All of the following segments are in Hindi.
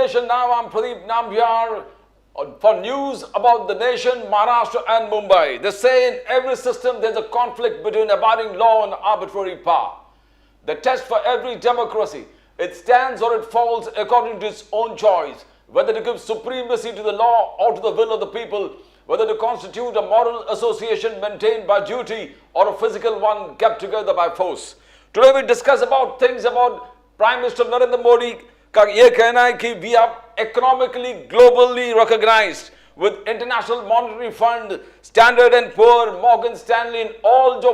nation now. I'm Pradeep Nambiar for news about the nation, Maharashtra and Mumbai. They say in every system there's a conflict between abiding law and arbitrary power. The test for every democracy, it stands or it falls according to its own choice, whether to give supremacy to the law or to the will of the people, whether to constitute a moral association maintained by duty or a physical one kept together by force. Today we discuss about things about Prime Minister Narendra Modi का ये कहना है कि we are economically globally recognized with International Monetary Fund, Standard and Poor, Morgan Stanley, all जो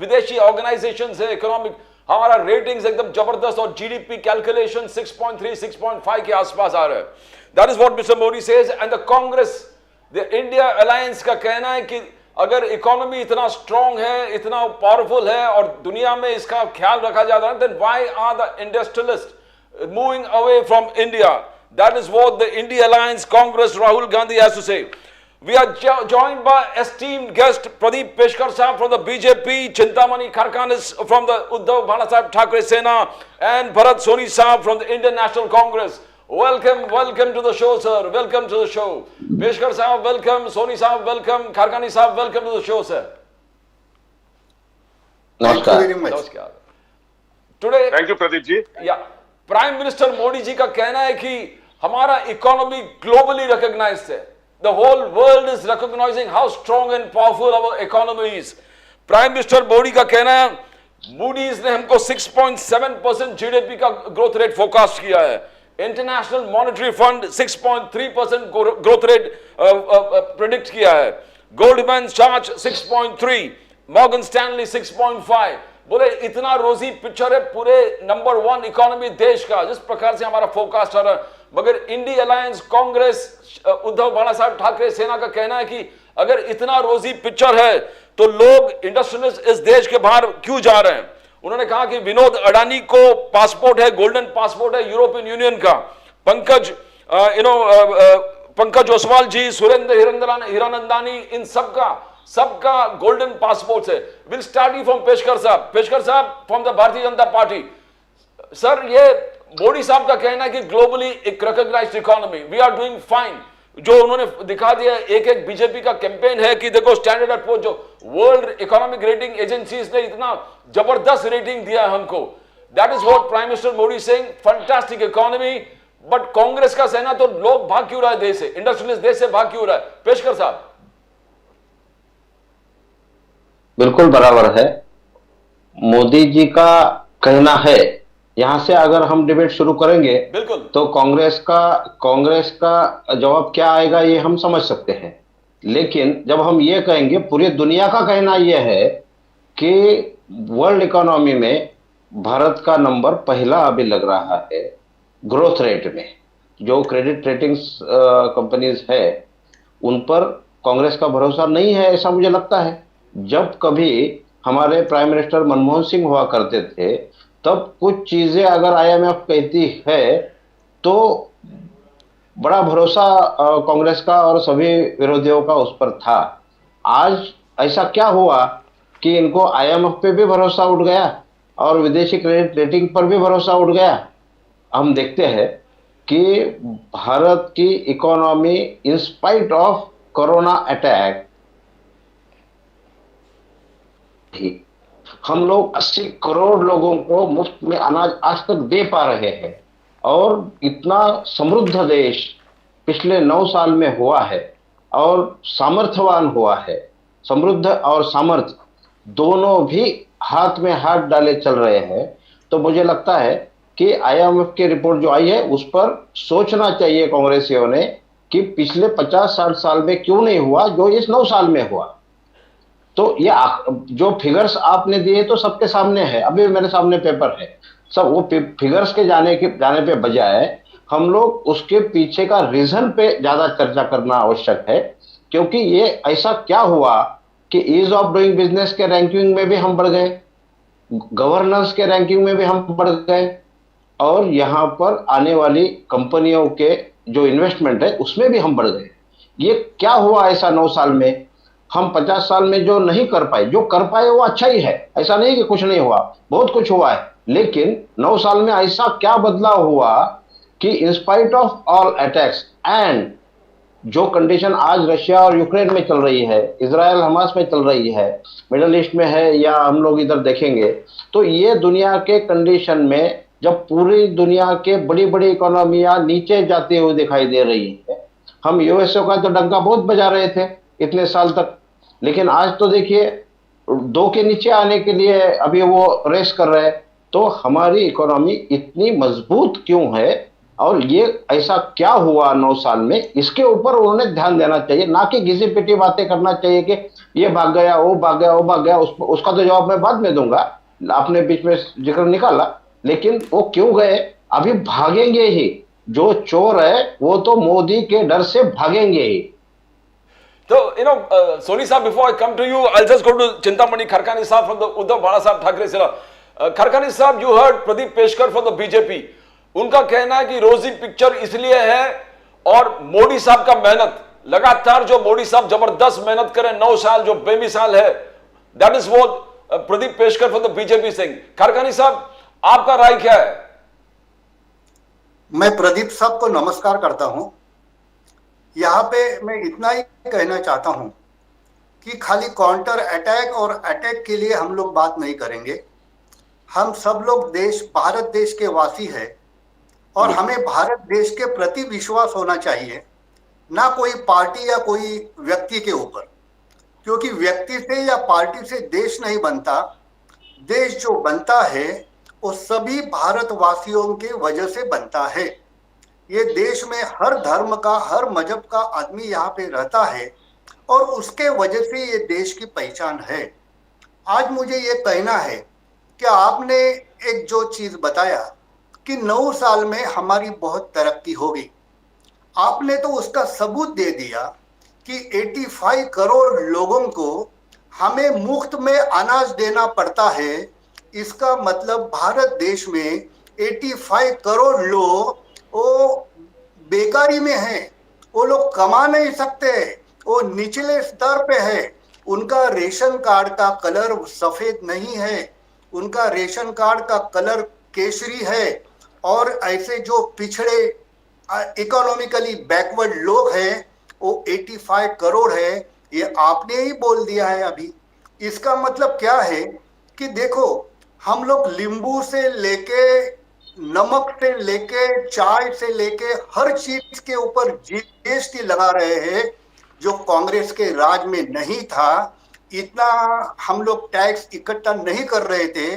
विदेशी organizations है economic, हमारा ratings एकदम जबरदस्त और GDP calculation 6.3, 6.5 के आसपास आ रहा है. That is what Mr. Modi says, and the Congress, the India Alliance का कहना है कि अगर इकोनॉमी इतना स्ट्रांग है, इतना पावरफुल है और दुनिया में इसका ख्याल रखा जा रहा है, then why are the industrialists moving away from India? That is what the India Alliance Congress Rahul Gandhi has to say. We are joined by esteemed guest Pradeep Peshkar Sahab from the BJP, Chintamani Kharkanis from the Uddhav Bala Thackeray Sena, and Bharat Soni Sahab from the Indian National Congress. Welcome to the show, sir. Welcome to the show. Peshkar Sahab, welcome. Soni Sahab, welcome. Kharkani Sahab, welcome to the show, sir. Thank you very much. Namaskar. Today, Thank you, Pradeep ji. Yeah, Prime Minister Modi ji का कहना है कि हमारा इकोनॉमी ग्लोबली रिकॉग्नाइज्ड है. The whole world is recognizing how strong and powerful our economy is. Prime Minister Modi का कहना है, Moody's ने हमको 6.7% GDP का ग्रोथ रेट फोरकास्ट किया है. International monetary fund 6.3% growth rate predict किया है. Goldman Sachs 6.3, Morgan Stanley 6.5. बोले इतना रोजी पिक्चर है पूरे नंबर 1 इकोनॉमी देश का, जिस प्रकार से हमारा फोरकास्ट आ रहा है. मगर इंडिया अलायंस कांग्रेस उद्धव बाला साहब ठाकरे सेना का कहना है कि अगर इतना रोजी पिक्चर है तो लोग इंडस्ट्रियलिस्ट इस देश के बाहर क्यों जा रहे हैं. उन्होंने कहा कि विनोद अडानी को पासपोर्ट है, गोल्डन पासपोर्ट है यूरोपियन यूनियन का. पंकज ओसवाल जी, सुरेंद्र हिरानंदानी, इन सबका गोल्डन पासपोर्ट है. विल स्टार्ट फ्रॉम पेशकर साहब. पेशकर साहब फ्रॉम द भारतीय जनता पार्टी. सर, ये मोदी साहब का कहना है कि ग्लोबली एक recognised economy, we are doing fine. जो उन्होंने दिखा दिया एक बीजेपी का कैंपेन है कि देखो स्टैंडर्ड एंड पुअर, जो वर्ल्ड इकोनॉमिक रेटिंग एजेंसीज ने इतना जबरदस्त रेटिंग दिया है हमको. That is what prime minister Modi saying, fantastic economy. But Congress का कहना तो लोग भाग क्यों रहा है देश से, इंडस्ट्रियलिस्ट देश से भाग क्यों रहा है. पेशकर साहब. बिल्कुल बराबर है. मोदी जी का कहना है, यहां से अगर हम डिबेट शुरू करेंगे बिल्कुल तो कांग्रेस का जवाब क्या आएगा ये हम समझ सकते हैं. लेकिन जब हम ये कहेंगे, पूरी दुनिया का कहना यह है कि वर्ल्ड इकोनॉमी में भारत का नंबर पहला अभी लग रहा है ग्रोथ रेट में. जो क्रेडिट रेटिंग्स कंपनीज है उन पर कांग्रेस का भरोसा नहीं है, ऐसा मुझे लगता है. जब कभी हमारे प्राइम मिनिस्टर मनमोहन सिंह हुआ करते थे तब कुछ चीजें अगर आईएमएफ कहती है तो बड़ा भरोसा कांग्रेस का और सभी विरोधियों का उस पर था. आज ऐसा क्या हुआ कि इनको आईएमएफ पे भी भरोसा उठ गया और विदेशी क्रेडिट रेटिंग पर भी भरोसा उठ गया. हम देखते हैं कि भारत की economy in spite of corona attack, हम लोग 80 करोड़ लोगों को मुफ्त में अनाज आज तक दे पा रहे हैं. और इतना समृद्ध देश पिछले 9 साल में हुआ है और सामर्थ्यवान हुआ है. समृद्ध और सामर्थ्य दोनों भी हाथ में हाथ डाले चल रहे हैं. तो मुझे लगता है कि आईएमएफ की रिपोर्ट जो आई है उस पर सोचना चाहिए कांग्रेसियों ने कि पिछले 50-60 साल में क्यों नहीं हुआ जो इस 9 साल में हुआ. तो ये जो फिगर्स आपने दिए तो सबके सामने है, अभी मेरे सामने पेपर है सब. वो फिगर्स के जाने पे बजाय हम लोग उसके पीछे का रीजन पे ज्यादा चर्चा करना आवश्यक है. क्योंकि ये ऐसा क्या हुआ कि ईज ऑफ डूइंग बिजनेस के रैंकिंग में भी हम बढ़ गए, गवर्नेंस के रैंकिंग में भी हम बढ़ गए, और यहाँ पर आने वाली कंपनियों के जो इन्वेस्टमेंट है उसमें भी हम बढ़ गए. ये क्या हुआ ऐसा 9 साल में? हम 50 साल में जो नहीं कर पाए, जो कर पाए वो अच्छा ही है, ऐसा नहीं कि कुछ नहीं हुआ, बहुत कुछ हुआ है. लेकिन 9 साल में ऐसा क्या बदलाव हुआ कि in spite of all attacks and जो कंडीशन आज रशिया और यूक्रेन में चल रही है, इसराइल हमास में चल रही है, मिडल ईस्ट में है, या हम लोग इधर देखेंगे, तो ये दुनिया के कंडीशन में जब पूरी दुनिया के बड़ी बड़ी इकोनॉमियां नीचे जाती हुई दिखाई दे रही है, हम यूएसए का तो डंका बहुत बजा रहे थे इतने साल तक, लेकिन आज तो देखिए 2 के नीचे आने के लिए अभी वो रेस कर रहे हैं। तो हमारी इकोनॉमी इतनी मजबूत क्यों है और ये ऐसा क्या हुआ 9 साल में, इसके ऊपर उन्होंने ध्यान देना चाहिए, ना कि घिसी पिटी बातें करना चाहिए कि ये भाग गया, वो भाग गया, वो भाग गया। उसका तो जवाब मैं बाद में दूंगा, आपने बीच में जिक्र निकाला, लेकिन वो क्यों गए? अभी भागेंगे ही, जो चोर है वो तो मोदी के डर से भागेंगे ही। So, Soni Saab, before I come to you, I'll just go to Chintamani Kharkani Saab from the Uddhav Bala Saab Thackeray Sila. Kharkani Saab, you heard Pradeep Peshkar from the BJP. उनका कहना है कि रोजी पिक्चर इसलिए है और मोदी साहब का मेहनत लगातार, जो मोदी साहब जबरदस्त मेहनत करें 9 साल, जो बेमिसाल है, that is what Pradeep Peshkar from the BJP Singh. Kharkani साहब, आपका राय क्या है? मैं प्रदीप साहब को नमस्कार करता हूं। यहाँ पे मैं इतना ही कहना चाहता हूं कि खाली काउंटर अटैक और अटैक के लिए हम लोग बात नहीं करेंगे। हम सब लोग भारत देश के वासी हैं और हमें भारत देश के प्रति विश्वास होना चाहिए, ना कोई पार्टी या कोई व्यक्ति के ऊपर, क्योंकि व्यक्ति से या पार्टी से देश नहीं बनता। देश जो बनता है वो सभी भारतवासियों के वजह से बनता है। ये देश में हर धर्म का, हर मजहब का आदमी यहाँ पे रहता है और उसके वजह से ये देश की पहचान है। आज मुझे ये कहना है कि आपने एक जो चीज बताया कि 9 साल में हमारी बहुत तरक्की होगी, आपने तो उसका सबूत दे दिया कि 85 करोड़ लोगों को हमें मुफ्त में अनाज देना पड़ता है। इसका मतलब भारत देश में 85 करोड़ लोग वो बेकारी में हैं, वो लोग कमा नहीं सकते, वो निचले स्तर पे है। उनका रेशन कार्ड का कलर सफेद नहीं है, उनका रेशन कार्ड का कलर केसरी है। और ऐसे जो पिछड़े इकोनॉमिकली बैकवर्ड लोग हैं वो 85 करोड़ है। ये आपने ही बोल दिया है अभी। इसका मतलब क्या है कि देखो, हम लोग नींबू से लेके, नमक से लेके, चाय से लेके हर चीज के ऊपर जीएसटी लगा रहे हैं, जो कांग्रेस के राज में नहीं था। इतना हम लोग टैक्स इकट्ठा नहीं कर रहे थे।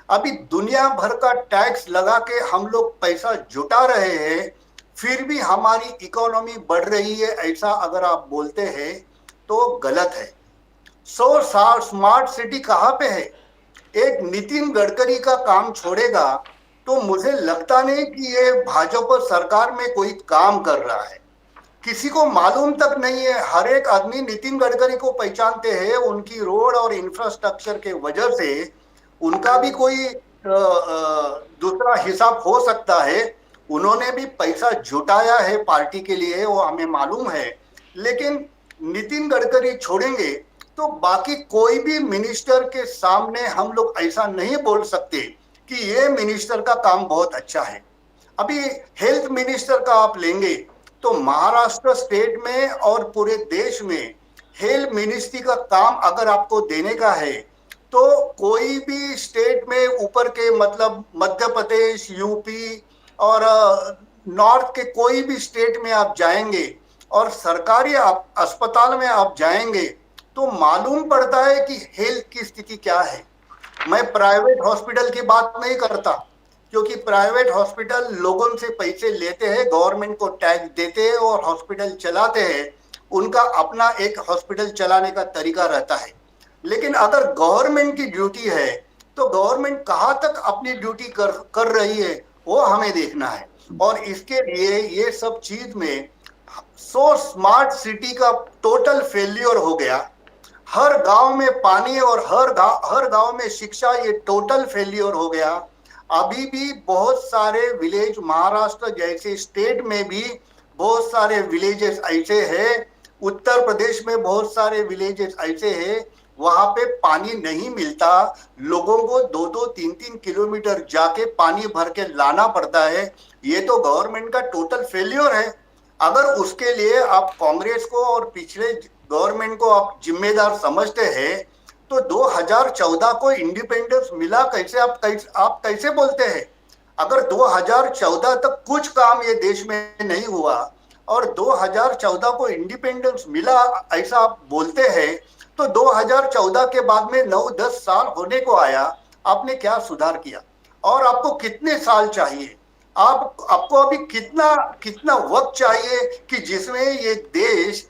अभी दुनिया भर का टैक्स लगा के हम लोग पैसा जुटा रहे हैं, फिर भी हमारी इकोनॉमी बढ़ रही है, ऐसा अगर आप बोलते हैं तो गलत है। 100 साल स्मार्ट सिटी कहाँ पे है? एक नितिन गडकरी का काम छोड़ेगा तो मुझे लगता नहीं कि ये भाजपा सरकार में कोई काम कर रहा है। किसी को मालूम तक नहीं है। हर एक आदमी नितिन गडकरी को पहचानते हैं, उनकी रोड और इंफ्रास्ट्रक्चर के वजह से। उनका भी कोई दूसरा हिसाब हो सकता है, उन्होंने भी पैसा जुटाया है पार्टी के लिए, वो हमें मालूम है। लेकिन नितिन गडकरी छोड़ेंगे तो बाकी कोई भी मिनिस्टर के सामने हम लोग ऐसा नहीं बोल सकते कि ये मिनिस्टर का काम बहुत अच्छा है। अभी हेल्थ मिनिस्टर का आप लेंगे तो महाराष्ट्र स्टेट में और पूरे देश में हेल्थ मिनिस्ट्री का काम अगर आपको देने का है तो कोई भी स्टेट में ऊपर के, मतलब मध्य प्रदेश, यूपी और नॉर्थ के कोई भी स्टेट में आप जाएंगे और सरकारी अस्पताल में आप जाएंगे तो मालूम पड़ता है कि हेल्थ की स्थिति क्या है। मैं प्राइवेट हॉस्पिटल की बात नहीं करता, क्योंकि प्राइवेट हॉस्पिटल लोगों से पैसे लेते हैं, गवर्नमेंट को टैक्स देते हैं और हॉस्पिटल चलाते हैं। उनका अपना एक हॉस्पिटल चलाने का तरीका रहता है। लेकिन अगर गवर्नमेंट की ड्यूटी है तो गवर्नमेंट कहाँ तक अपनी ड्यूटी कर रही है वो हमें देखना है। और इसके लिए ये सब चीज में स्मार्ट सिटी का टोटल फेल्योर हो गया। हर गांव में पानी और हर गांव में शिक्षा, ये टोटल फेल्योर हो गया। अभी भी बहुत सारे विलेज, महाराष्ट्र जैसे स्टेट में भी बहुत सारे विलेजेस ऐसे हैं, उत्तर प्रदेश में बहुत सारे विलेजेस ऐसे हैं वहां पे पानी नहीं मिलता, लोगों को 2-2, 3-3 किलोमीटर जाके पानी भर के लाना पड़ता है। ये तो गवर्नमेंट का टोटल फेल्योर है। अगर उसके लिए आप कांग्रेस को और पिछले गवर्नमेंट को आप जिम्मेदार समझते हैं, तो 2014 को इंडिपेंडेंस मिला कैसे आप कैसे बोलते हैं? अगर 2014 तक कुछ काम ये देश में नहीं हुआ और 2014 को इंडिपेंडेंस मिला ऐसा आप बोलते हैं, तो 2014 के बाद में 9-10 साल होने को आया, आपने क्या सुधार किया? और आपको कितने साल चाहिए? आपको अभी कितना वक्त चाहिए कि जिसमें ये देश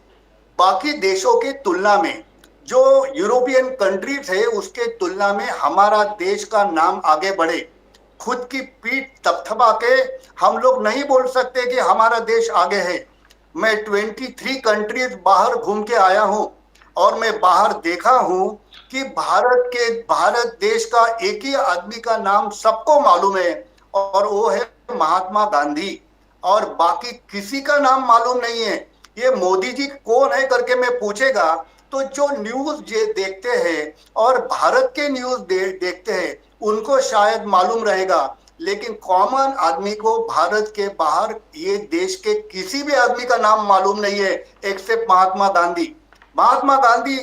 बाकी देशों की तुलना में, जो यूरोपियन कंट्रीज है उसके तुलना में हमारा देश का नाम आगे बढ़े? खुद की पीठ थपथपा के हम लोग नहीं बोल सकते कि हमारा देश आगे है। मैं 23 कंट्रीज बाहर घूम के आया हूं और मैं बाहर देखा हूं कि भारत देश का एक ही आदमी का नाम सबको मालूम है और वो है महात्मा गांधी, और बाकी किसी का नाम मालूम नहीं है। ये मोदी जी कौन है करके मैं पूछेगा तो जो न्यूज देखते हैं और भारत के न्यूज देखते हैं उनको शायद मालूम रहेगा, लेकिन कॉमन आदमी को भारत के बाहर ये देश के किसी भी आदमी का नाम मालूम नहीं है एक्सेप्ट महात्मा गांधी। महात्मा गांधी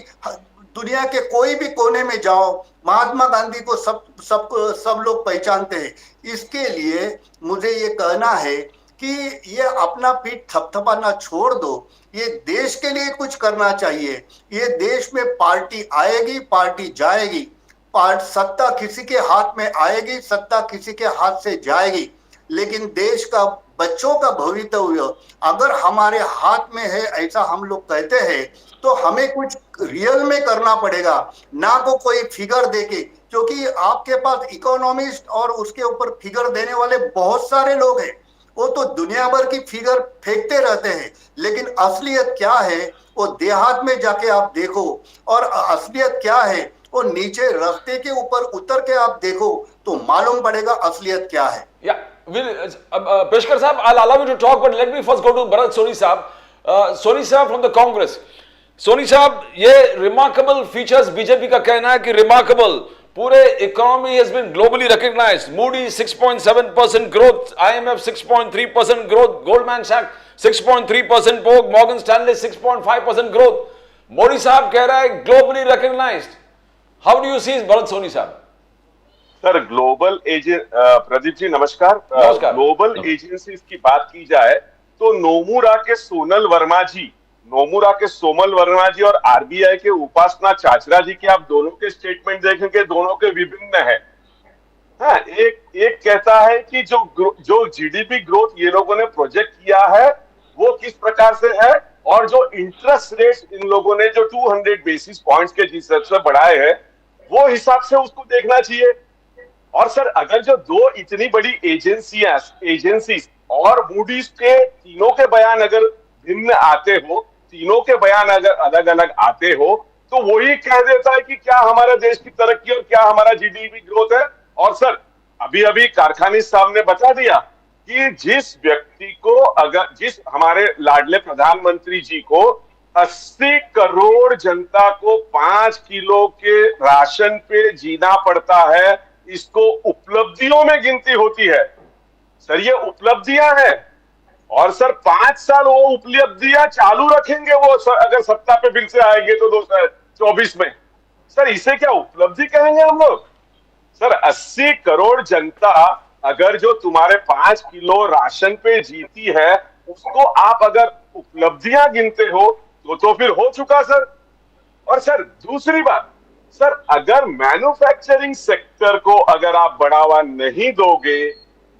दुनिया के कोई भी कोने में जाओ, महात्मा गांधी को सब लोग पहचानते हैं। इसके लिए मुझे ये कहना है कि ये अपना पीठ थपथपाना छोड़ दो, ये देश के लिए कुछ करना चाहिए। ये देश में पार्टी आएगी, पार्टी जाएगी, सत्ता किसी के हाथ में आएगी, सत्ता किसी के हाथ से जाएगी, लेकिन देश का बच्चों का भविष्य अगर हमारे हाथ में है ऐसा हम लोग कहते हैं, तो हमें कुछ रियल में करना पड़ेगा, ना को कोई फिगर देके, क्योंकि आपके पास इकोनॉमिस्ट और उसके ऊपर फिगर देने वाले बहुत सारे लोग हैं। वो तो दुनिया भर की फिगर फेंकते रहते हैं, लेकिन असलियत क्या है वो देहात में जाके आप देखो, और असलियत क्या है वो नीचे रास्ते के ऊपर उतर के आप देखो तो मालूम पड़ेगा असलियत क्या है। पेशकर साहब, I'll allow you to talk, but let me first go to Bharat Soni साहब। सोनी साहब from the Congress। सोनी साहब, ये रिमार्केबल फीचर्स बीजेपी का कहना है कि रिमार्केबल, पूरे economy has been globally recognised. Moody 6.7% growth, IMF 6.3% growth, Goldman सैक्स 6.3% पोग, मॉर्गन स्टैनले 6.5% ग्रोथ। मोदी साहब कह रहा है globally recognised. How do you see Bharat Soni साहब? सर, ग्लोबल प्रदीप जी नमस्कार। ग्लोबल एजेंसीज की बात की जाए तो नोमुरा के सोमल वर्मा जी और आरबीआई के उपासना चाचरा जी के आप दोनों के स्टेटमेंट देखेंगे, दोनों के विभिन्न है। हाँ, एक कहता है कि जो जीडीपी ग्रोथ ये लोगों ने प्रोजेक्ट किया है वो किस प्रकार से है, और जो इंटरेस्ट रेट इन लोगों ने जो 200 बेसिस पॉइंट्स के जिस हिसाब से बढ़ाए हैं वो हिसाब से उसको देखना चाहिए। और सर, अगर जो दो इतनी बड़ी एजेंसीज और मूडीज के तीनों के बयान अगर भिन्न आते हो, तीनों के बयान अगर अलग अलग आते हो, तो वही कह देता है कि क्या हमारा देश की तरक्की और क्या हमारा जीडीपी ग्रोथ है। और सर, अभी कारखानी साहब ने बता दिया कि जिस हमारे लाडले प्रधानमंत्री जी को 80 करोड़ जनता को 5 किलो के राशन पे जीना पड़ता है, इसको उपलब्धियों में गिनती होती है। सर, ये उपलब्धियां हैं, और सर 5 साल वो उपलब्धियां चालू रखेंगे वो सर, अगर सत्ता पे फिर से आएंगे तो 2024 में। सर, इसे क्या उपलब्धि कहेंगे हम लोग? सर, 80 करोड़ जनता अगर जो तुम्हारे 5 किलो राशन पे जीती है, उसको आप अगर उपलब्धियां गिनते हो तो फिर हो चुका सर। और सर, दूसरी बात, सर अगर मैन्युफैक्चरिंग सेक्टर को अगर आप बढ़ावा नहीं दोगे,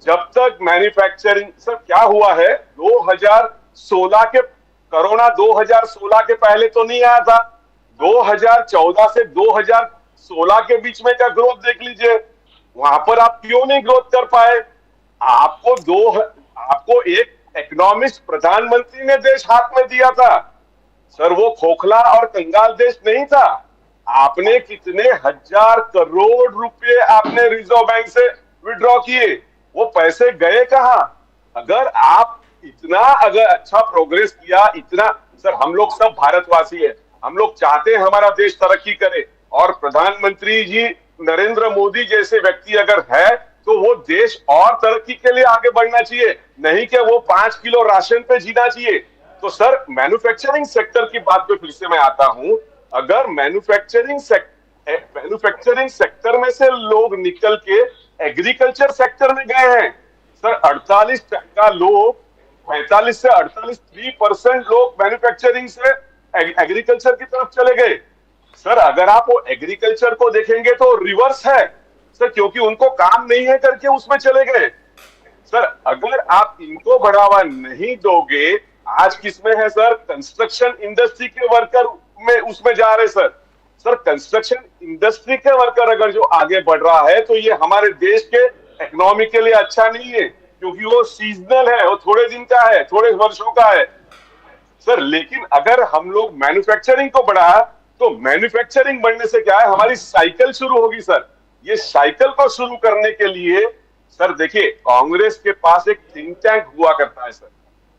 जब तक मैन्युफैक्चरिंग, सर क्या हुआ है 2016 के, कोरोना 2016 के पहले तो नहीं आया था, 2014 से 2016 के बीच में का ग्रोथ देख लीजिए, वहां पर आप क्यों नहीं ग्रोथ कर पाए? आपको एक इकोनॉमिस्ट प्रधानमंत्री ने देश हाथ में दिया था सर, वो खोखला और कंगाल देश नहीं था। आपने कितने हजार करोड़ रुपए आपने रिजर्व बैंक से विड्रॉ किए, वो पैसे गए कहां? अगर आप अगर अच्छा प्रोग्रेस किया, इतना, सर हम लोग सब भारतवासी है, हम लोग चाहते हैं हमारा देश तरक्की करे, और प्रधानमंत्री जी नरेंद्र मोदी जैसे व्यक्ति अगर है तो वो देश और तरक्की के लिए आगे बढ़ना चाहिए, नहीं कि वो 5 किलो राशन पे जीना चाहिए। तो सर मैन्युफैक्चरिंग सेक्टर की बात पे फिर से मैं आता हूं। अगर मैन्युफैक्चरिंग सेक्टर में से लोग निकल के एग्रीकल्चर सेक्टर में गए हैं सर, 48% लोग, 45 से 48% लोग मैन्युफैक्चरिंग से एग्रीकल्चर की तरफ चले गए। सर अगर आप वो एग्रीकल्चर को देखेंगे तो रिवर्स है सर, क्योंकि उनको काम नहीं है करके उसमें चले गए। सर अगर आप इनको बढ़ावा नहीं दोगे, आज किसमें है सर, कंस्ट्रक्शन इंडस्ट्री के वर्कर में उसमें जा रहे सर। सर कंस्ट्रक्शन इंडस्ट्री के वर्कर अगर जो आगे बढ़ रहा है तो ये हमारे देश के इकोनॉमी के लिए अच्छा नहीं है, क्योंकि वो सीजनल है, वो थोड़े दिन का है, थोड़े वर्षों का है सर। लेकिन अगर हम लोग मैन्युफैक्चरिंग को बढ़ाया तो मैन्युफैक्चरिंग बढ़ने से क्या है, हमारी साइकिल शुरू होगी सर। ये साइकिल को शुरू करने के लिए सर देखिए, कांग्रेस के पास एक थिंक टैंक हुआ करता है सर,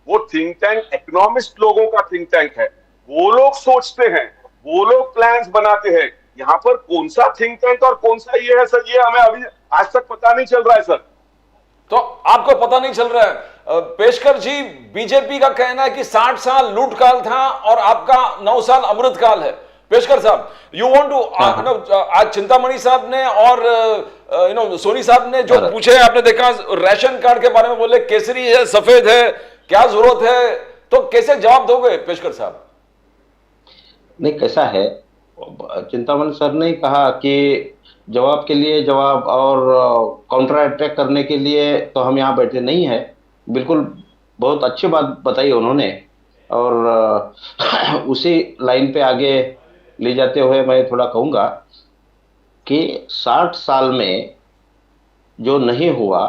वो थिंक टैंक इकोनॉमिस्ट लोगों का थिंक टैंक है। वो लोग सोचते हैं, वो लोग प्लान्स बनाते हैं। यहाँ पर कौन सा थिंक टैंक और कौन सा ये है सर, ये हमें अभी आज तक पता नहीं चल रहा है सर। तो आपको पता नहीं चल रहा है। पेशकर जी, बीजेपी का कहना है कि 60 साल लूट काल था और आपका 9 साल अमृत काल है। पेशकर साहब, यू वांट टू, आज चिंतामणि साहब ने और सोनी साहब ने जो पूछे, आपने देखा राशन कार्ड के बारे में बोले केसरी है, सफेद है, क्या जरूरत है, तो कैसे जवाब दोगे पेशकर साहब? नहीं, कैसा है, चिंतामणि सर ने कहा कि जवाब के लिए जवाब और काउंटर अटैक करने के लिए तो हम यहाँ बैठे नहीं है। बिल्कुल बहुत अच्छी बात बताई उन्होंने, और उसी लाइन पे आगे ले जाते हुए मैं थोड़ा कहूँगा कि 60 साल में जो नहीं हुआ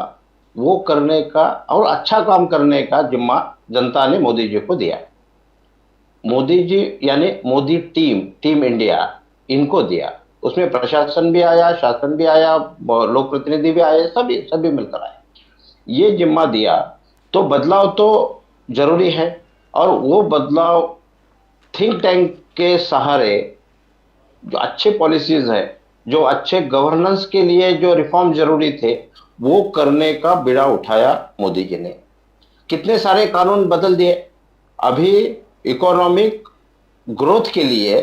वो करने का और अच्छा काम करने का जिम्मा जनता ने मोदी जी को दिया। मोदी जी यानी मोदी टीम इंडिया, इनको दिया। उसमें प्रशासन भी आया, शासन भी आया, लोक प्रतिनिधि भी आए, सभी मिलकर आए, ये जिम्मा दिया। तो बदलाव तो जरूरी है, और वो बदलाव थिंक टैंक के सहारे, जो अच्छे पॉलिसीज है, जो अच्छे गवर्नेंस के लिए जो रिफॉर्म जरूरी थे, वो करने का बीड़ा उठाया मोदी जी ने। कितने सारे कानून बदल दिए। अभी इकोनॉमिक ग्रोथ के लिए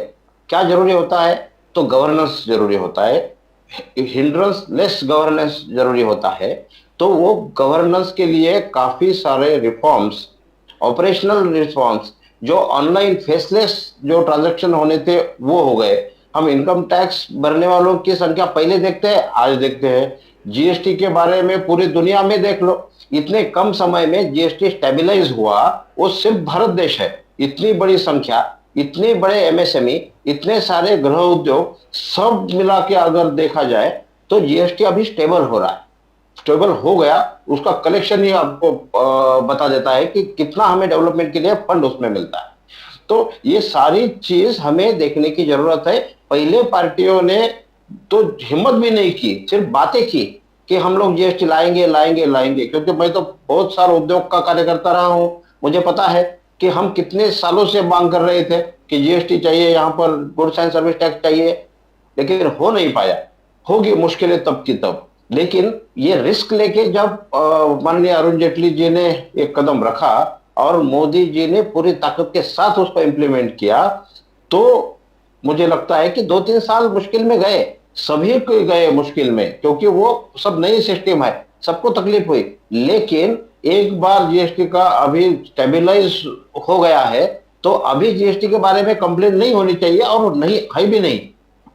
क्या जरूरी होता है, तो गवर्नेंस जरूरी होता है, हिंड्रेंस लेस गवर्नेंस जरूरी होता है। तो वो गवर्नेंस के लिए काफी सारे रिफॉर्म्स, ऑपरेशनल रिफॉर्म्स, जो ऑनलाइन फेसलेस जो ट्रांजैक्शन होने थे वो हो गए। हम इनकम टैक्स भरने वालों की संख्या पहले देखते हैं, आज देखते हैं। जीएसटी के बारे में पूरी दुनिया में देख लो, इतने कम समय में जीएसटी स्टेबलाइज हुआ, वो सिर्फ भारत देश है। इतनी बड़ी संख्या, इतने बड़े एमएसएमई, इतने सारे गृह उद्योग, सब मिला के अगर देखा जाए तो जीएसटी अभी स्टेबल हो रहा है, स्टेबल हो गया। उसका कलेक्शन ही आपको बता देता है कि कितना हमें डेवलपमेंट के लिए फंड उसमें मिलता है। तो ये सारी चीज हमें देखने की जरूरत है। पहले पार्टियों ने तो हिम्मत भी नहीं की, सिर्फ बातें की कि हम लोग जीएसटी लाएंगे, क्योंकि मैं तो बहुत सारे उद्योग का कार्यकर्ता रहा हूं, मुझे पता है कि हम कितने सालों से मांग कर रहे थे कि जीएसटी चाहिए, यहाँ पर गुड्स एंड सर्विस टैक्स चाहिए, लेकिन हो नहीं पाया। होगी मुश्किलें तब की तब, लेकिन ये रिस्क लेके जब माननीय अरुण जेटली जी ने एक कदम रखा और मोदी जी ने पूरी ताकत के साथ उसको इम्प्लीमेंट किया, तो मुझे लगता है कि 2-3 साल मुश्किल में गए, सभी को गए मुश्किल में, क्योंकि वो सब नई सिस्टम है, सबको तकलीफ हुई। लेकिन एक बार जीएसटी का अभी स्टेबलाइज हो गया है, तो अभी जीएसटी के बारे में कंप्लेंट नहीं होनी चाहिए, और नहीं है भी नहीं।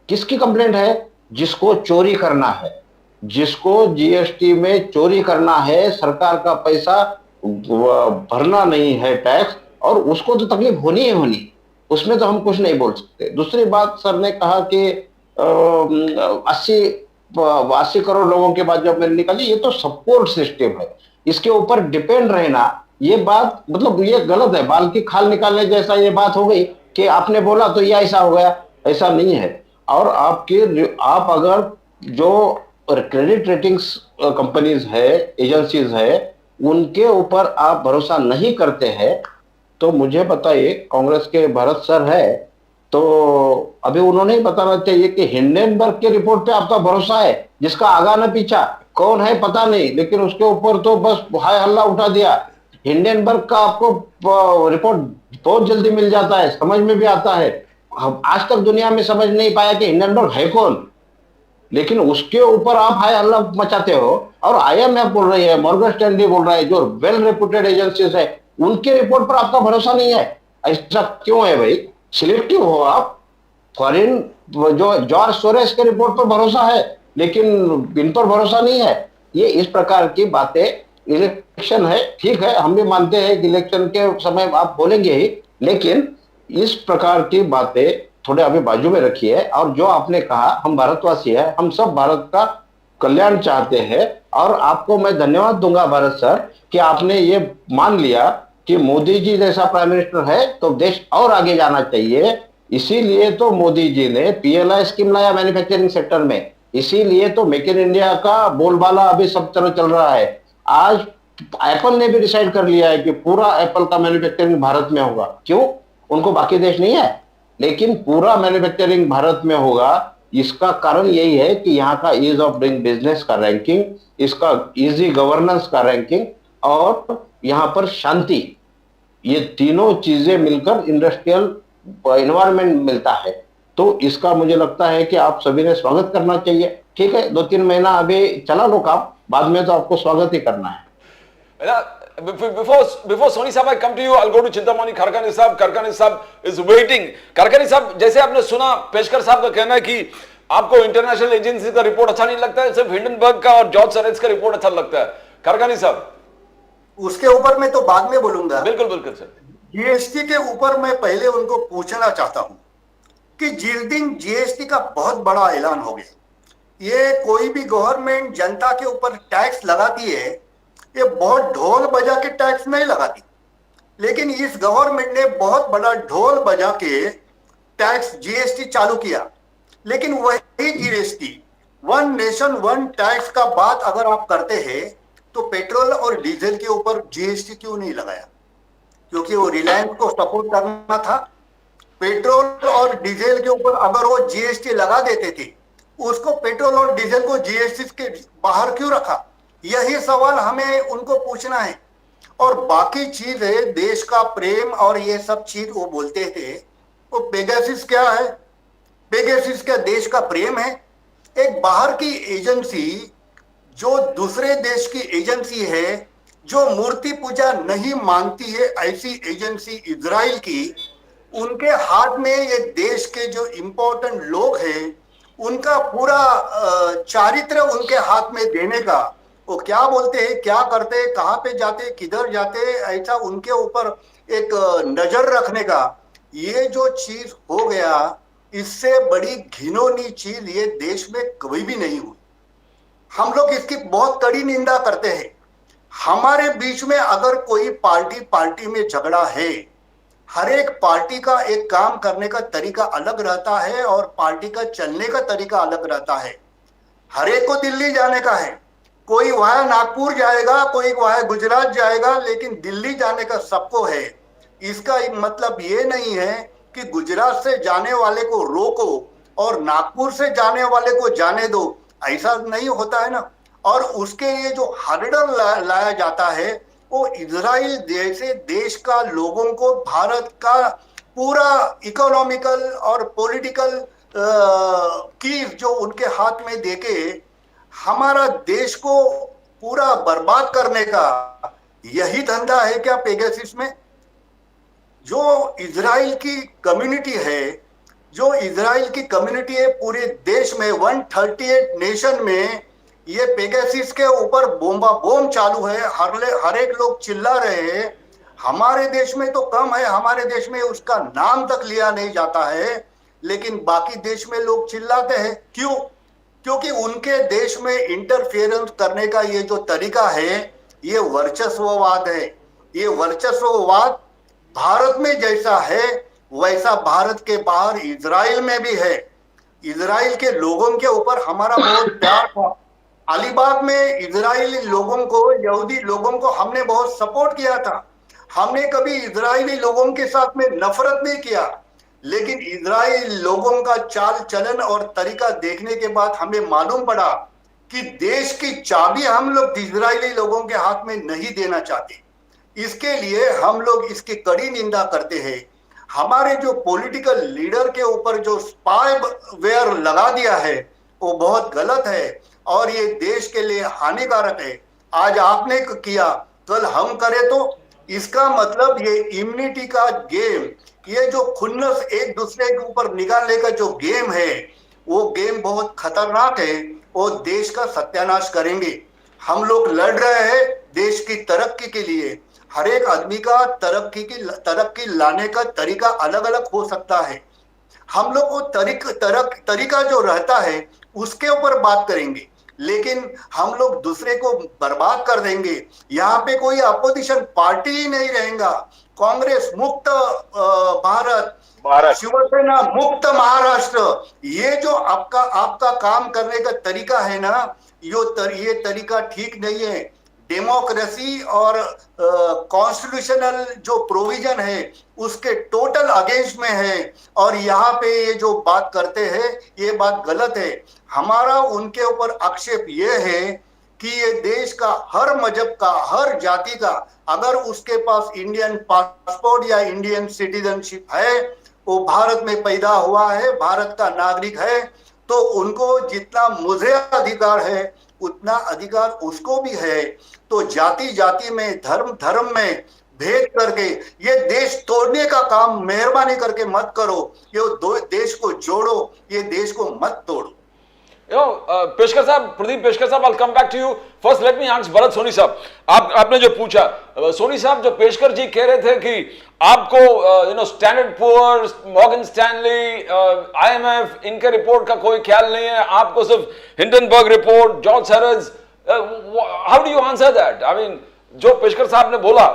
किसकी कंप्लेंट है? जिसको चोरी करना है, जिसको जीएसटी में चोरी करना है, सरकार का पैसा भरना नहीं है टैक्स, और उसको तो तकलीफ होनी ही होनी, उसमें तो हम कुछ नहीं बोल सकते। दूसरी बात, सर ने कहा कि 80 करोड़ लोगों के बाद जब मैंने निकाली, ये तो सपोर्ट सिस्टम है, इसके ऊपर डिपेंड रहना, ये बात मतलब ये गलत है। बाल की खाल निकालने जैसा ये बात हो गई कि आपने बोला तो ये ऐसा हो गया, ऐसा नहीं है। और आप अगर जो क्रेडिट रेटिंग्स कंपनीज है, एजेंसीज है, उनके ऊपर आप भरोसा नहीं करते हैं, तो मुझे बताइए, कांग्रेस के भरत सर है, तो अभी उन्होंने ही बताना चाहिए कि हिंडनबर्ग के रिपोर्ट पे आपका भरोसा है, जिसका आगा न पीछा, कौन है पता नहीं, लेकिन उसके ऊपर तो बस हाय हल्ला उठा दिया। हिंडनबर्ग का आपको रिपोर्ट बहुत जल्दी मिल जाता है, समझ में भी आता है। हम आज तक दुनिया में समझ नहीं पाया कि हिंडनबर्ग है कौन, लेकिन उसके ऊपर आप हाय हल्ला मचाते हो। और आईएमएफ बोल रही है, मॉर्गन स्टैनली बोल रहा है, जो वेल रेपुटेड एजेंसीज है, उनके रिपोर्ट पर आपका भरोसा नहीं है। ऐसा क्यों है भाई? सिलेक्टिव हो आप। फॉरेन जो जॉर्ज सोरेस के रिपोर्ट पर भरोसा है, लेकिन इन पर भरोसा नहीं है। ये इस प्रकार की बातें, इलेक्शन है, ठीक है, हम भी मानते हैं कि इलेक्शन के समय आप बोलेंगे ही, लेकिन इस प्रकार की बातें थोड़े अभी बाजू में रखिए। और जो आपने कहा, हम भारतवासी हैं, हम सब भारत का कल्याण चाहते हैं, और आपको मैं धन्यवाद दूंगा भारत सर कि आपने ये मान लिया कि मोदी जी जैसा प्राइम मिनिस्टर है तो देश और आगे जाना चाहिए। इसीलिए तो मोदी जी ने पीएलआई स्कीम लाया मैन्युफैक्चरिंग सेक्टर में, इसीलिए तो मेक इन इंडिया का बोलबाला अभी सब तरह चल रहा है। आज एप्पल ने भी डिसाइड कर लिया है कि पूरा एप्पल का मैन्युफैक्चरिंग भारत में होगा। क्यों? उनको बाकी देश नहीं है, लेकिन पूरा मैन्युफैक्चरिंग भारत में होगा। इसका कारण यही है कि यहाँ का ईज ऑफ डूइंग बिजनेस का रैंकिंग, इसका इजी गवर्नेंस का रैंकिंग, और यहाँ पर शांति, ये तीनों चीजें मिलकर इंडस्ट्रियल एनवायरनमेंट मिलता है। तो इसका मुझे लगता है कि आप सभी ने स्वागत करना चाहिए। ठीक है, 2-3 महीना अभी चला लो काम, बाद में तो आपको स्वागत ही करना है। Before Soni साहब I come to you, I'll go to Chintamani Khadkani साहब. Khadkani साहब is waiting. Khadkani साहब, जैसे आपने सुना, पेशकर साहब का कहना है कि आपको इंटरनेशनल एजेंसी का रिपोर्ट अच्छा नहीं लगता है, सिर्फ हिंडनबर्ग का और जॉर्ज सोरेस का रिपोर्ट अच्छा लगता है। खड़कानी साहब, उसके ऊपर मैं तो बाद में बोलूंगा। बिल्कुल बिल्कुल सर। जीएसटी के ऊपर मैं पहले उनको पूछना चाहता हूं कि जिस दिन जीएसटी का बहुत बड़ा ऐलान हो गया, ये कोई भी गवर्नमेंट जनता के ऊपर टैक्स लगाती है, ये बहुत ढोल बजा के टैक्स नहीं लगाती, लेकिन इस गवर्नमेंट ने बहुत बड़ा ढोल बजा के टैक्स जीएसटी चालू किया। लेकिन वही GST, one nation one tax का बात अगर आप करते हैं तो पेट्रोल और डीजल के ऊपर जीएसटी क्यों नहीं लगाया? क्योंकि वो रिलायंस को सपोर्ट करना था। पेट्रोल और डीजल के ऊपर अगर वो जीएसटी लगा देते थे, उसको पेट्रोल और डीजल को जीएसटी के बाहर क्यों रखा? यही सवाल हमें उनको पूछना है। और बाकी चीज है देश का प्रेम और ये सब चीज वो बोलते थे, वो पेगासिस क्या है? पेगासिस क्या देश का प्रेम है? एक बाहर की एजेंसी जो दूसरे देश की एजेंसी है, जो मूर्ति पूजा नहीं मानती है, ऐसी एजेंसी इजराइल की, उनके हाथ में ये देश के जो इंपॉर्टेंट लोग हैं उनका पूरा चारित्र उनके हाथ में देने का, वो क्या बोलते हैं, क्या करते हैं, कहाँ पे जाते, किधर जाते, ऐसा उनके ऊपर एक नजर रखने का, ये जो चीज हो गया, इससे बड़ी घिनौनी चीज ये देश में कभी भी नहीं हुई। हम लोग इसकी बहुत कड़ी निंदा करते हैं। हमारे बीच में अगर कोई पार्टी में झगड़ा है, हर एक पार्टी का एक काम करने का तरीका अलग रहता है और पार्टी का चलने का तरीका अलग रहता है। हर एक को दिल्ली जाने का है, कोई वहां नागपुर जाएगा, कोई वहां गुजरात जाएगा, लेकिन दिल्ली जाने का सबको है। इसका मतलब ये नहीं है कि गुजरात से जाने वाले को रोको और नागपुर से जाने वाले को जाने दो, ऐसा नहीं होता है ना। और उसके लिए जो हर्डल लाया जाता है, वो इजराइल जैसे देश का लोगों को भारत का पूरा इकोनॉमिकल और पॉलिटिकल की जो उनके हाथ में देके हमारा देश को पूरा बर्बाद करने का यही धंधा है क्या पेगासिस में? जो इजराइल की कम्युनिटी है, जो इजराइल की कम्युनिटी है पूरे देश में 138 नेशन में, ये पेगासिस के ऊपर बोम चालू है। हर एक लोग चिल्ला रहे हैं। हमारे देश में तो कम है, हमारे देश में उसका नाम तक लिया नहीं जाता है, लेकिन बाकी देश में लोग चिल्लाते हैं। क्यों? क्योंकि उनके देश में इंटरफेरेंस करने का ये जो तरीका है, ये वर्चस्ववाद है। ये वर्चस्ववाद भारत में जैसा है वैसा भारत के बाहर इजराइल में भी है। इजराइल के लोगों के ऊपर हमारा बहुत प्यार था। अलीबाग में इजरायली लोगों को, यहूदी लोगों को हमने बहुत सपोर्ट किया था। हमने कभी इजरायली लोगों के साथ में नफरत नहीं किया। लेकिन इजराइल लोगों का चाल चलन और तरीका देखने के बाद हमें मालूम पड़ा कि देश की चाबी हम लोग इजरायली लोगों के हाथ में नहीं देना चाहते। इसके लिए हम लोग इसकी कड़ी निंदा करते हैं। हमारे जो पॉलिटिकल लीडर के ऊपर जो स्पाईवेयर लगा दिया है वो बहुत गलत है और ये देश के लिए हानिकारक है। आज आपने किया, कल हम करें तो इसका मतलब ये इम्यूनिटी का गेम, ये जो खुन्नस एक दूसरे के ऊपर निकालने का जो गेम है वो गेम बहुत खतरनाक है। वो देश का सत्यानाश करेंगे। हम लोग लड़ रहे हैं देश की तरक्की के लिए। हर एक आदमी का तरक्की लाने का तरीका अलग अलग हो सकता है। हम लोग वो तरीका जो रहता है उसके ऊपर बात करेंगे, लेकिन हम लोग दूसरे को बर्बाद कर देंगे। यहाँ पे कोई अपोजिशन पार्टी ही नहीं रहेगा। कांग्रेस मुक्त भारत, शिवसेना मुक्त महाराष्ट्र, ये जो आपका काम करने का तरीका है ना, ये तरीका ठीक नहीं है। डेमोक्रेसी और कॉन्स्टिट्यूशनल जो प्रोविजन है उसके टोटल अगेंस्ट में है और यहाँ पे ये जो बात करते हैं ये बात गलत है। हमारा उनके ऊपर आक्षेप ये है कि ये देश का हर मजहब का, हर जाति का, अगर उसके पास इंडियन पासपोर्ट या इंडियन सिटीजनशिप है, वो भारत में पैदा हुआ है, भारत का नागरिक है, तो उनको जितना मुझे अधिकार है उतना अधिकार उसको भी है। तो जाति जाति में, धर्म धर्म में भेद करके ये देश तोड़ने का काम मेहरबानी करके मत करो। ये देश को जोड़ो, ये देश को मत तोड़ो। पेशकर साहब, प्रदीप पेशकर साहब, I'll come back to you. First let me ask Bharat Soni साहब, आपने जो पूछा, सोनी साहब जो पेशकर जी कह रहे थे कि आपको Standard Poor's, Morgan Stanley, IMF, इनके रिपोर्ट का कोई ख्याल नहीं है, आपको सिर्फ Hindenburg report, George Soros, how do you answer that? I mean जो पेशकर साहब ने बोला।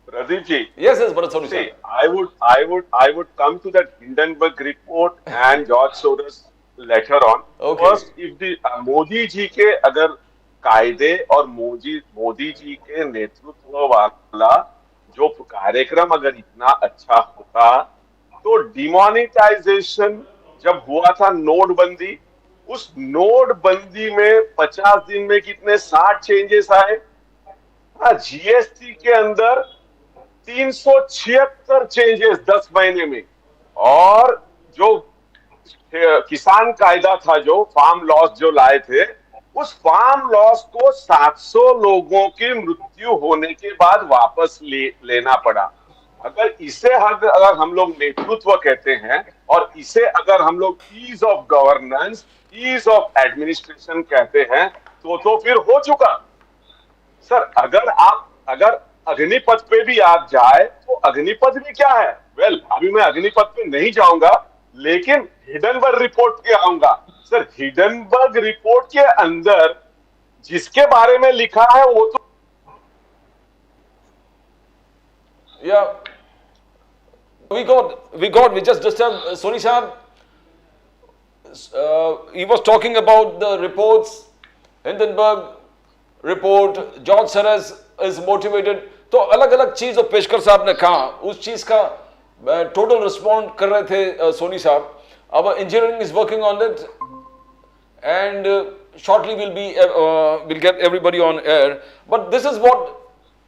Pradeep ji, yes, Bharat Soni see, I would come to that Hindenburg report and George Soros later on. Okay. First, if the Modi ji के अगर कायदे और मोदी जी के नेतृत्व वाला जो कार्यक्रम अगर इतना अच्छा होता, तो डिमोनेटाइजेशन जब हुआ था नोटबंदी, उस नोटबंदी में 50 दिन में कितने 60 चेंजेस आए। जीएसटी के अंदर 376 चेंजेस 10 महीने में, और जो किसान कायदा था, जो फार्म लॉस जो लाए थे, उस फार्म लॉस को 700 लोगों की मृत्यु होने के बाद वापस लेना पड़ा। अगर इसे अगर हम लोग नेतृत्व कहते हैं और इसे अगर हम लोग ease of governance, ease of administration कहते हैं, तो फिर हो चुका। सर, अगर अग्निपथ पे भी आप जाए तो अग्निपथ भी क्या है? अभी मैं अग्निपथ पे नहीं जाऊंगा, लेकिन हिडनबर्ग रिपोर्ट पे आऊंगा। सर, हिडनबर्ग रिपोर्ट के अंदर जिसके बारे में लिखा है वो तो we just disturbed Soni Saab. He was talking about the reports, Hindenburg report, George Soros is motivated. तो अलग अलग चीज जो पेशकर साहब ने कहा, उस चीज का टोटल रिस्पॉन्ड कर रहे थे सोनी साहब। Our engineering is working on it, and shortly we'll get everybody on air. But this is what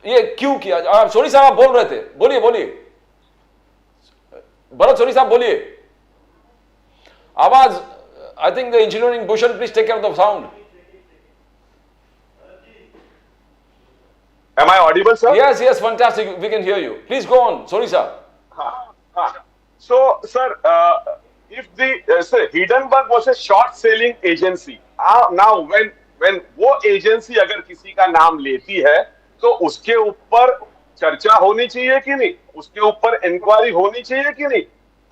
ये क्यों किया? सोनी साहब आप बोल रहे थे, बोलिए भरत सोनी साहब बोलिए। आवाज, I think the engineering Bhushan, please take care of the sound. Am I audible, sir? Yes, fantastic. We can hear you. Please go on, Soni sir. So, sir, if the Hindenburg was a short-selling agency, now when वो agency अगर किसी का नाम लेती है, तो उसके ऊपर चर्चा होनी चाहिए कि नहीं? उसके ऊपर इंक्वायरी होनी चाहिए कि नहीं?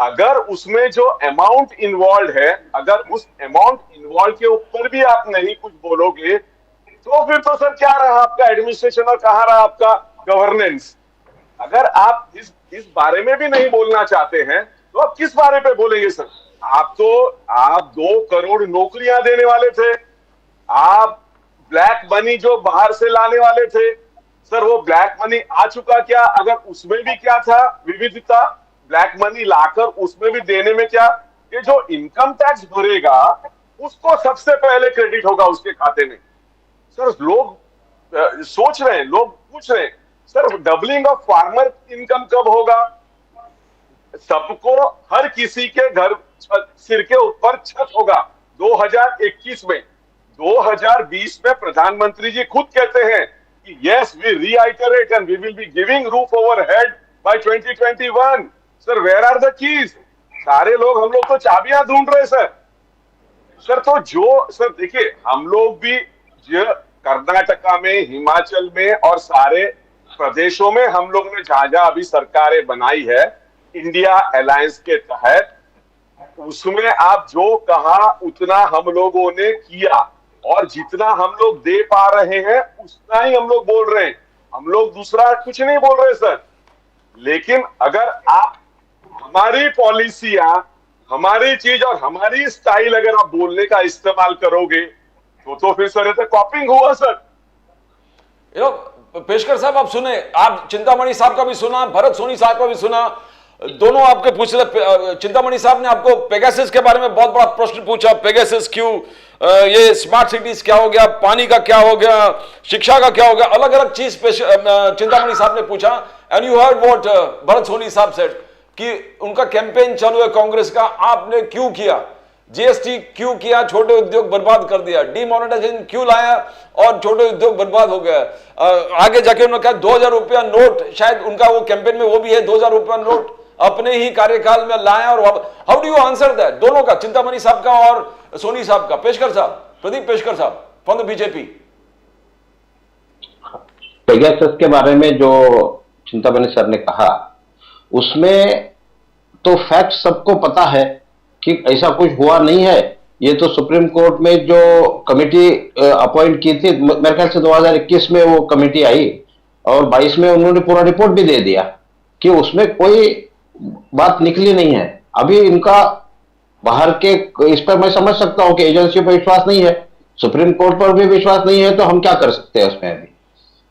अगर उसमें जो अमाउंट इन्वॉल्व है, अगर उस अमाउंट इन्वॉल्व के ऊपर भी आप नहीं कुछ बोलोगे, तो फिर तो सर क्या रहा आपका एडमिनिस्ट्रेशन और कहाँ रहा आपका गवर्नेंस? अगर आप इस बारे में भी नहीं बोलना चाहते हैं, तो आप किस बारे पे बोलेंगे सर? आप 2 करोड़ नौकरियां देने वाले थे, आप ब्लैक मनी जो बाहर से लाने वाले थे, सर वो ब्लैक मनी आ चुका क्या? अगर उसमें भी क्या था विविधता, ब्लैक मनी लाकर उसमें भी देने में क्या, ये जो इनकम टैक्स भरेगा उसको सबसे पहले क्रेडिट होगा उसके खाते में। सर लोग सोच रहे हैं, लोग पूछ रहे हैं, sir doubling of farmer income कब होगा? सबको, हर किसी के घर सिर के ऊपर छत होगा 2021 में। 2020 में प्रधानमंत्री जी खुद कहते हैं कि yes we reiterate and we will be giving roof over head by 2021। Sir where are the keys? सारे लोग, हम लोग तो चाबियां ढूंढ रहे सर। सर तो जो, सर देखिए हम लोग भी कर्नाटका में, हिमाचल में और सारे प्रदेशों में हम लोग ने जहां जहां अभी सरकारें बनाई है इंडिया अलायंस के तहत, उसमें आप जो कहा उतना हम लोगों ने किया, और जितना हम लोग दे पा रहे हैं उतना ही हम लोग बोल रहे हैं। हम लोग दूसरा कुछ नहीं बोल रहे सर। लेकिन अगर आप हमारी पॉलिसियां, हमारी चीज और हमारी स्टाइल अगर आप बोलने का इस्तेमाल करोगे तो फिर सर ये तो कॉपिंग हुआ सर। पेशकर साहब आप सुने, आप चिंतामणि साहब का भी सुना, भरत सोनी साहब का भी सुना, दोनों आपके पूछ रहे। चिंतामणि साहब ने आपको पेगासस के बारे में बहुत बड़ा प्रश्न पूछा, पेगासस क्यों, ये स्मार्ट सिटीज क्या हो गया, पानी का क्या हो गया, शिक्षा का क्या हो गया, अलग अलग चीज चिंतामणि साहब ने पूछा। And you heard what Bharat Soni साहब सेड कि उनका कैंपेन चालू है कांग्रेस का, आपने क्यों किया, जीएसटी क्यों किया, छोटे उद्योग बर्बाद कर दिया, डीमोनेटाइजेशन क्यों लाया और छोटे उद्योग बर्बाद हो गया। आगे जाके उन्होंने कहा 2000 रुपया नोट, शायद उनका वो कैंपेन में वो भी है, 2000 रुपया नोट अपने ही कार्यकाल में लाया। और how do you answer that, दोनों का, चिंतामणि साहब का और सोनी साहब का? पेशकर साहब, प्रदीप पेशकर साहब फ्रॉम द बीजेपी। पेगासस के बारे में जो चिंतामणि सर ने कहा उसमें तो फैक्ट सबको पता है कि ऐसा कुछ हुआ नहीं है। ये तो सुप्रीम कोर्ट में जो कमेटी अपॉइंट की थी, मेरे ख्याल से 2021 में वो कमेटी आई और 22 में उन्होंने पूरा रिपोर्ट भी दे दिया कि उसमें कोई बात निकली नहीं है। अभी इनका बाहर के, इस पर मैं समझ सकता हूं कि एजेंसी पर विश्वास नहीं है, सुप्रीम कोर्ट पर भी विश्वास नहीं है, तो हम क्या कर सकते हैं उसमें अभी,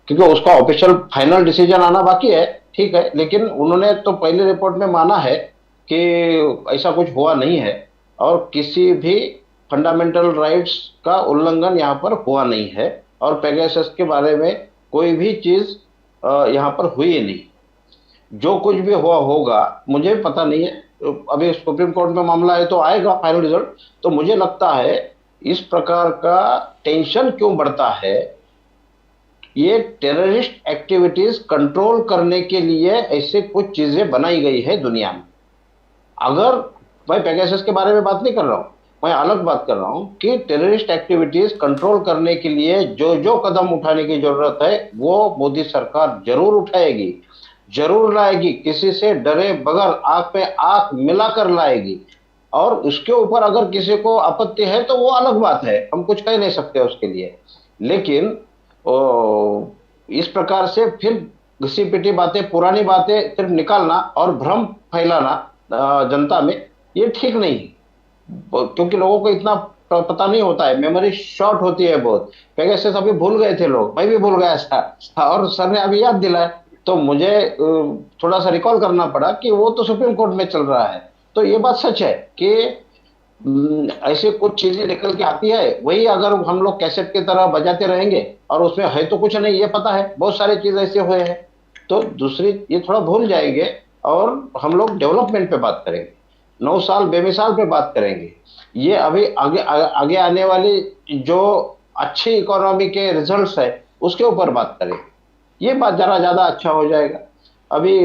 क्योंकि उसका ऑफिशियल फाइनल डिसीजन आना बाकी है, ठीक है। लेकिन उन्होंने तो पहले रिपोर्ट में माना है कि ऐसा कुछ हुआ नहीं है और किसी भी फंडामेंटल राइट्स का उल्लंघन यहाँ पर हुआ नहीं है और पेगासस के बारे में कोई भी चीज यहाँ पर हुई नहीं। जो कुछ भी हुआ होगा मुझे पता नहीं है, अभी सुप्रीम कोर्ट में मामला है तो आएगा फाइनल रिजल्ट। तो मुझे लगता है इस प्रकार का टेंशन क्यों बढ़ता है, ये टेररिस्ट एक्टिविटीज कंट्रोल करने के लिए ऐसे कुछ चीजें बनाई गई है दुनिया में। अगर मैं पेगासस के बारे में बात नहीं कर रहा हूं, मैं अलग बात कर रहा हूं कि टेररिस्ट एक्टिविटीज कंट्रोल करने के लिए जो जो कदम उठाने की जरूरत है वो मोदी सरकार जरूर उठाएगी, जरूर लाएगी, किसी से डरे बगैर आंख में आंख मिलाकर लाएगी। और उसके ऊपर अगर किसी को आपत्ति है तो वो अलग बात है, हम कुछ कह नहीं सकते उसके लिए। लेकिन इस प्रकार से फिर घिसी पिटी बातें, पुरानी बातें सिर्फ निकालना और भ्रम फैलाना जनता में, ये ठीक नहीं, क्योंकि लोगों को इतना पता नहीं होता है, मेमोरी शॉर्ट होती है बहुत। पेगासस अभी भूल गए थे लोग, मैं भी भूल गया था और सर ने अभी याद दिलाया तो मुझे थोड़ा सा रिकॉल करना पड़ा कि वो तो सुप्रीम कोर्ट में चल रहा है। तो ये बात सच है कि ऐसे कुछ चीजें निकल के आती है, वही अगर हम लोग कैसेट की तरह बजाते रहेंगे और उसमें है तो कुछ नहीं, ये पता है बहुत सारी चीज ऐसे हुए हैं, तो दूसरी ये थोड़ा भूल जाएंगे और हम लोग डेवलपमेंट पे बात करेंगे, 9 साल बेमिसाल पे बात करेंगे। ये अभी आगे आने वाली जो अच्छी इकोनॉमी के रिजल्ट्स है उसके ऊपर बात करेंगे, ये बात जरा ज्यादा अच्छा हो जाएगा। अभी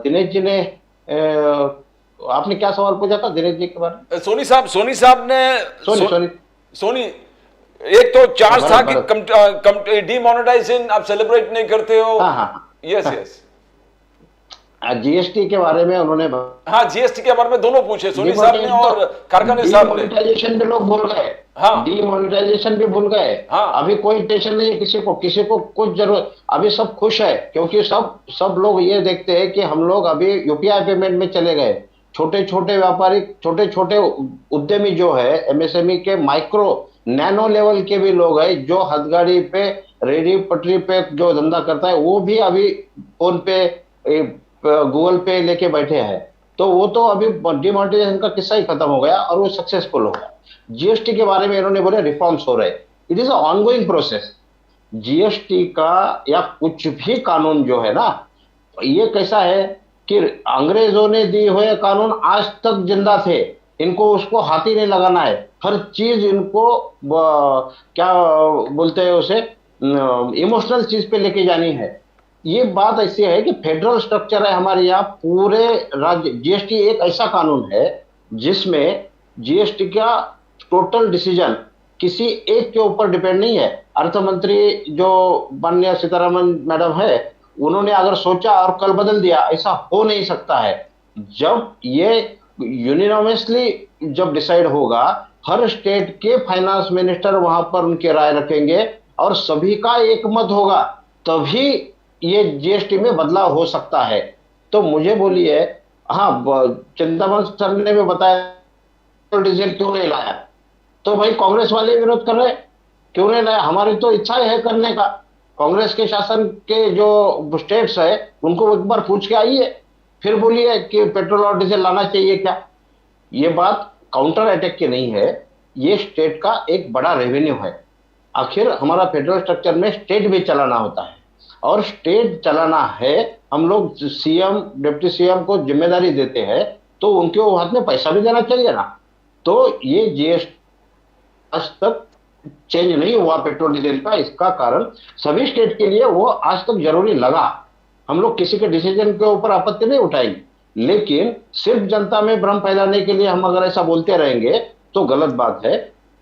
दिनेश जी ने आपने क्या सवाल पूछा था दिनेश जी के बारे में? सोनी साहब ने सोनी एक तो 4 साल की डीमोनेटाइजेशन आप सेलिब्रेट नहीं करते हो। हाँ। यस जीएसटी के बारे में उन्होंने, हाँ जीएसटी के बारे में दोनों पूछे सोनी साहब ने और कारखाने साहब ने। डीमोनेटाइजेशन भी लोग भूल गए, हाँ डीमोनेटाइजेशन भी भूल गए। हाँ अभी कोई टेंशन नहीं है किसी को कुछ जरूरत, अभी सब खुश है क्योंकि सब लोग ये देखते हैं कि हम लोग अभी यूपीआई पेमेंट में चले गए। छोटे छोटे व्यापारी, छोटे छोटे उद्यमी जो है, एमएसएमई के माइक्रो नैनो लेवल के भी लोग हैं जो हथगाड़ी पे, रेडी पटरी पे जो धंधा करता है, वो भी अभी फोन पे गूगल पे लेके बैठे हैं, तो वो तो अभी डिमोनेटाइजेशन का किस्सा ही खत्म हो गया और वो सक्सेसफुल हो गया। जीएसटी के बारे में इन्होंने बोले रिफॉर्म्स हो रहे, it is ongoing process. GST का या कुछ भी कानून जो है ना, ये कैसा है कि अंग्रेजों ने दिए हुए कानून आज तक जिंदा थे, इनको उसको हाथ ही नहीं लगाना है। हर चीज इनको क्या बोलते हैं उसे, इमोशनल चीज पे लेके जानी है। ये बात ऐसी है कि फेडरल स्ट्रक्चर है हमारे यहाँ पूरे राज्य। जीएसटी एक ऐसा कानून है जिसमें जीएसटी का टोटल डिसीजन किसी एक के ऊपर डिपेंड नहीं है। अर्थ मंत्री जो माननीय सीतारमण मैडम है, उन्होंने अगर सोचा और कल बदल दिया, ऐसा हो नहीं सकता है। जब ये यूनिनोमसली जब डिसाइड होगा, हर स्टेट के फाइनेंस मिनिस्टर वहां पर उनकी राय रखेंगे और सभी का एक मत होगा, तभी ये जीएसटी में बदलाव हो सकता है। तो मुझे बोलिए, हाँ चिंतामण सर ने भी बताया डीजल क्यों नहीं लाया, तो भाई कांग्रेस वाले विरोध कर रहे, क्यों नहीं लाया? हमारी तो इच्छा है करने का। कांग्रेस के शासन के जो स्टेट्स है उनको एक बार पूछ के आइए, फिर बोलिए कि पेट्रोल और डीजल लाना चाहिए क्या। ये बात काउंटर अटैक की नहीं है, ये स्टेट का एक बड़ा रेवेन्यू है। आखिर हमारा फेडरल स्ट्रक्चर में स्टेट भी चलाना होता है, और स्टेट चलाना है। हम लोग सीएम डिप्टी सीएम को जिम्मेदारी देते हैं, तो उनके हाथ में पैसा भी देना चाहिए ना। तो ये जीएसटी आज तक चेंज नहीं हुआ पेट्रोल डीजल का, इसका कारण सभी स्टेट के लिए वो आज तक जरूरी लगा। हम लोग किसी के डिसीजन के ऊपर आपत्ति नहीं उठाएंगे, लेकिन सिर्फ जनता में भ्रम फैलाने के लिए हम अगर ऐसा बोलते रहेंगे तो गलत बात है।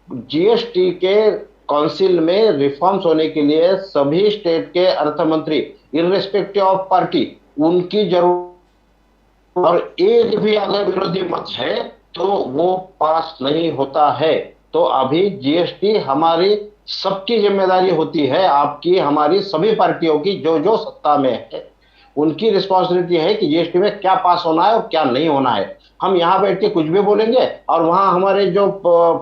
जीएसटी के काउंसिल में रिफॉर्म्स होने के लिए सभी स्टेट के अर्थ मंत्री इररेस्पेक्टिव ऑफ पार्टी उनकी जरूरत, और एक भी अगर विरोधी मत है तो वो पास नहीं होता है। तो अभी जीएसटी हमारी सबकी जिम्मेदारी होती है, आपकी हमारी सभी पार्टियों की, जो जो सत्ता में है उनकी रिस्पॉन्सिबिलिटी है कि जीएसटी में क्या पास होना है और क्या नहीं होना है। हम यहाँ बैठ के कुछ भी बोलेंगे और वहां हमारे जो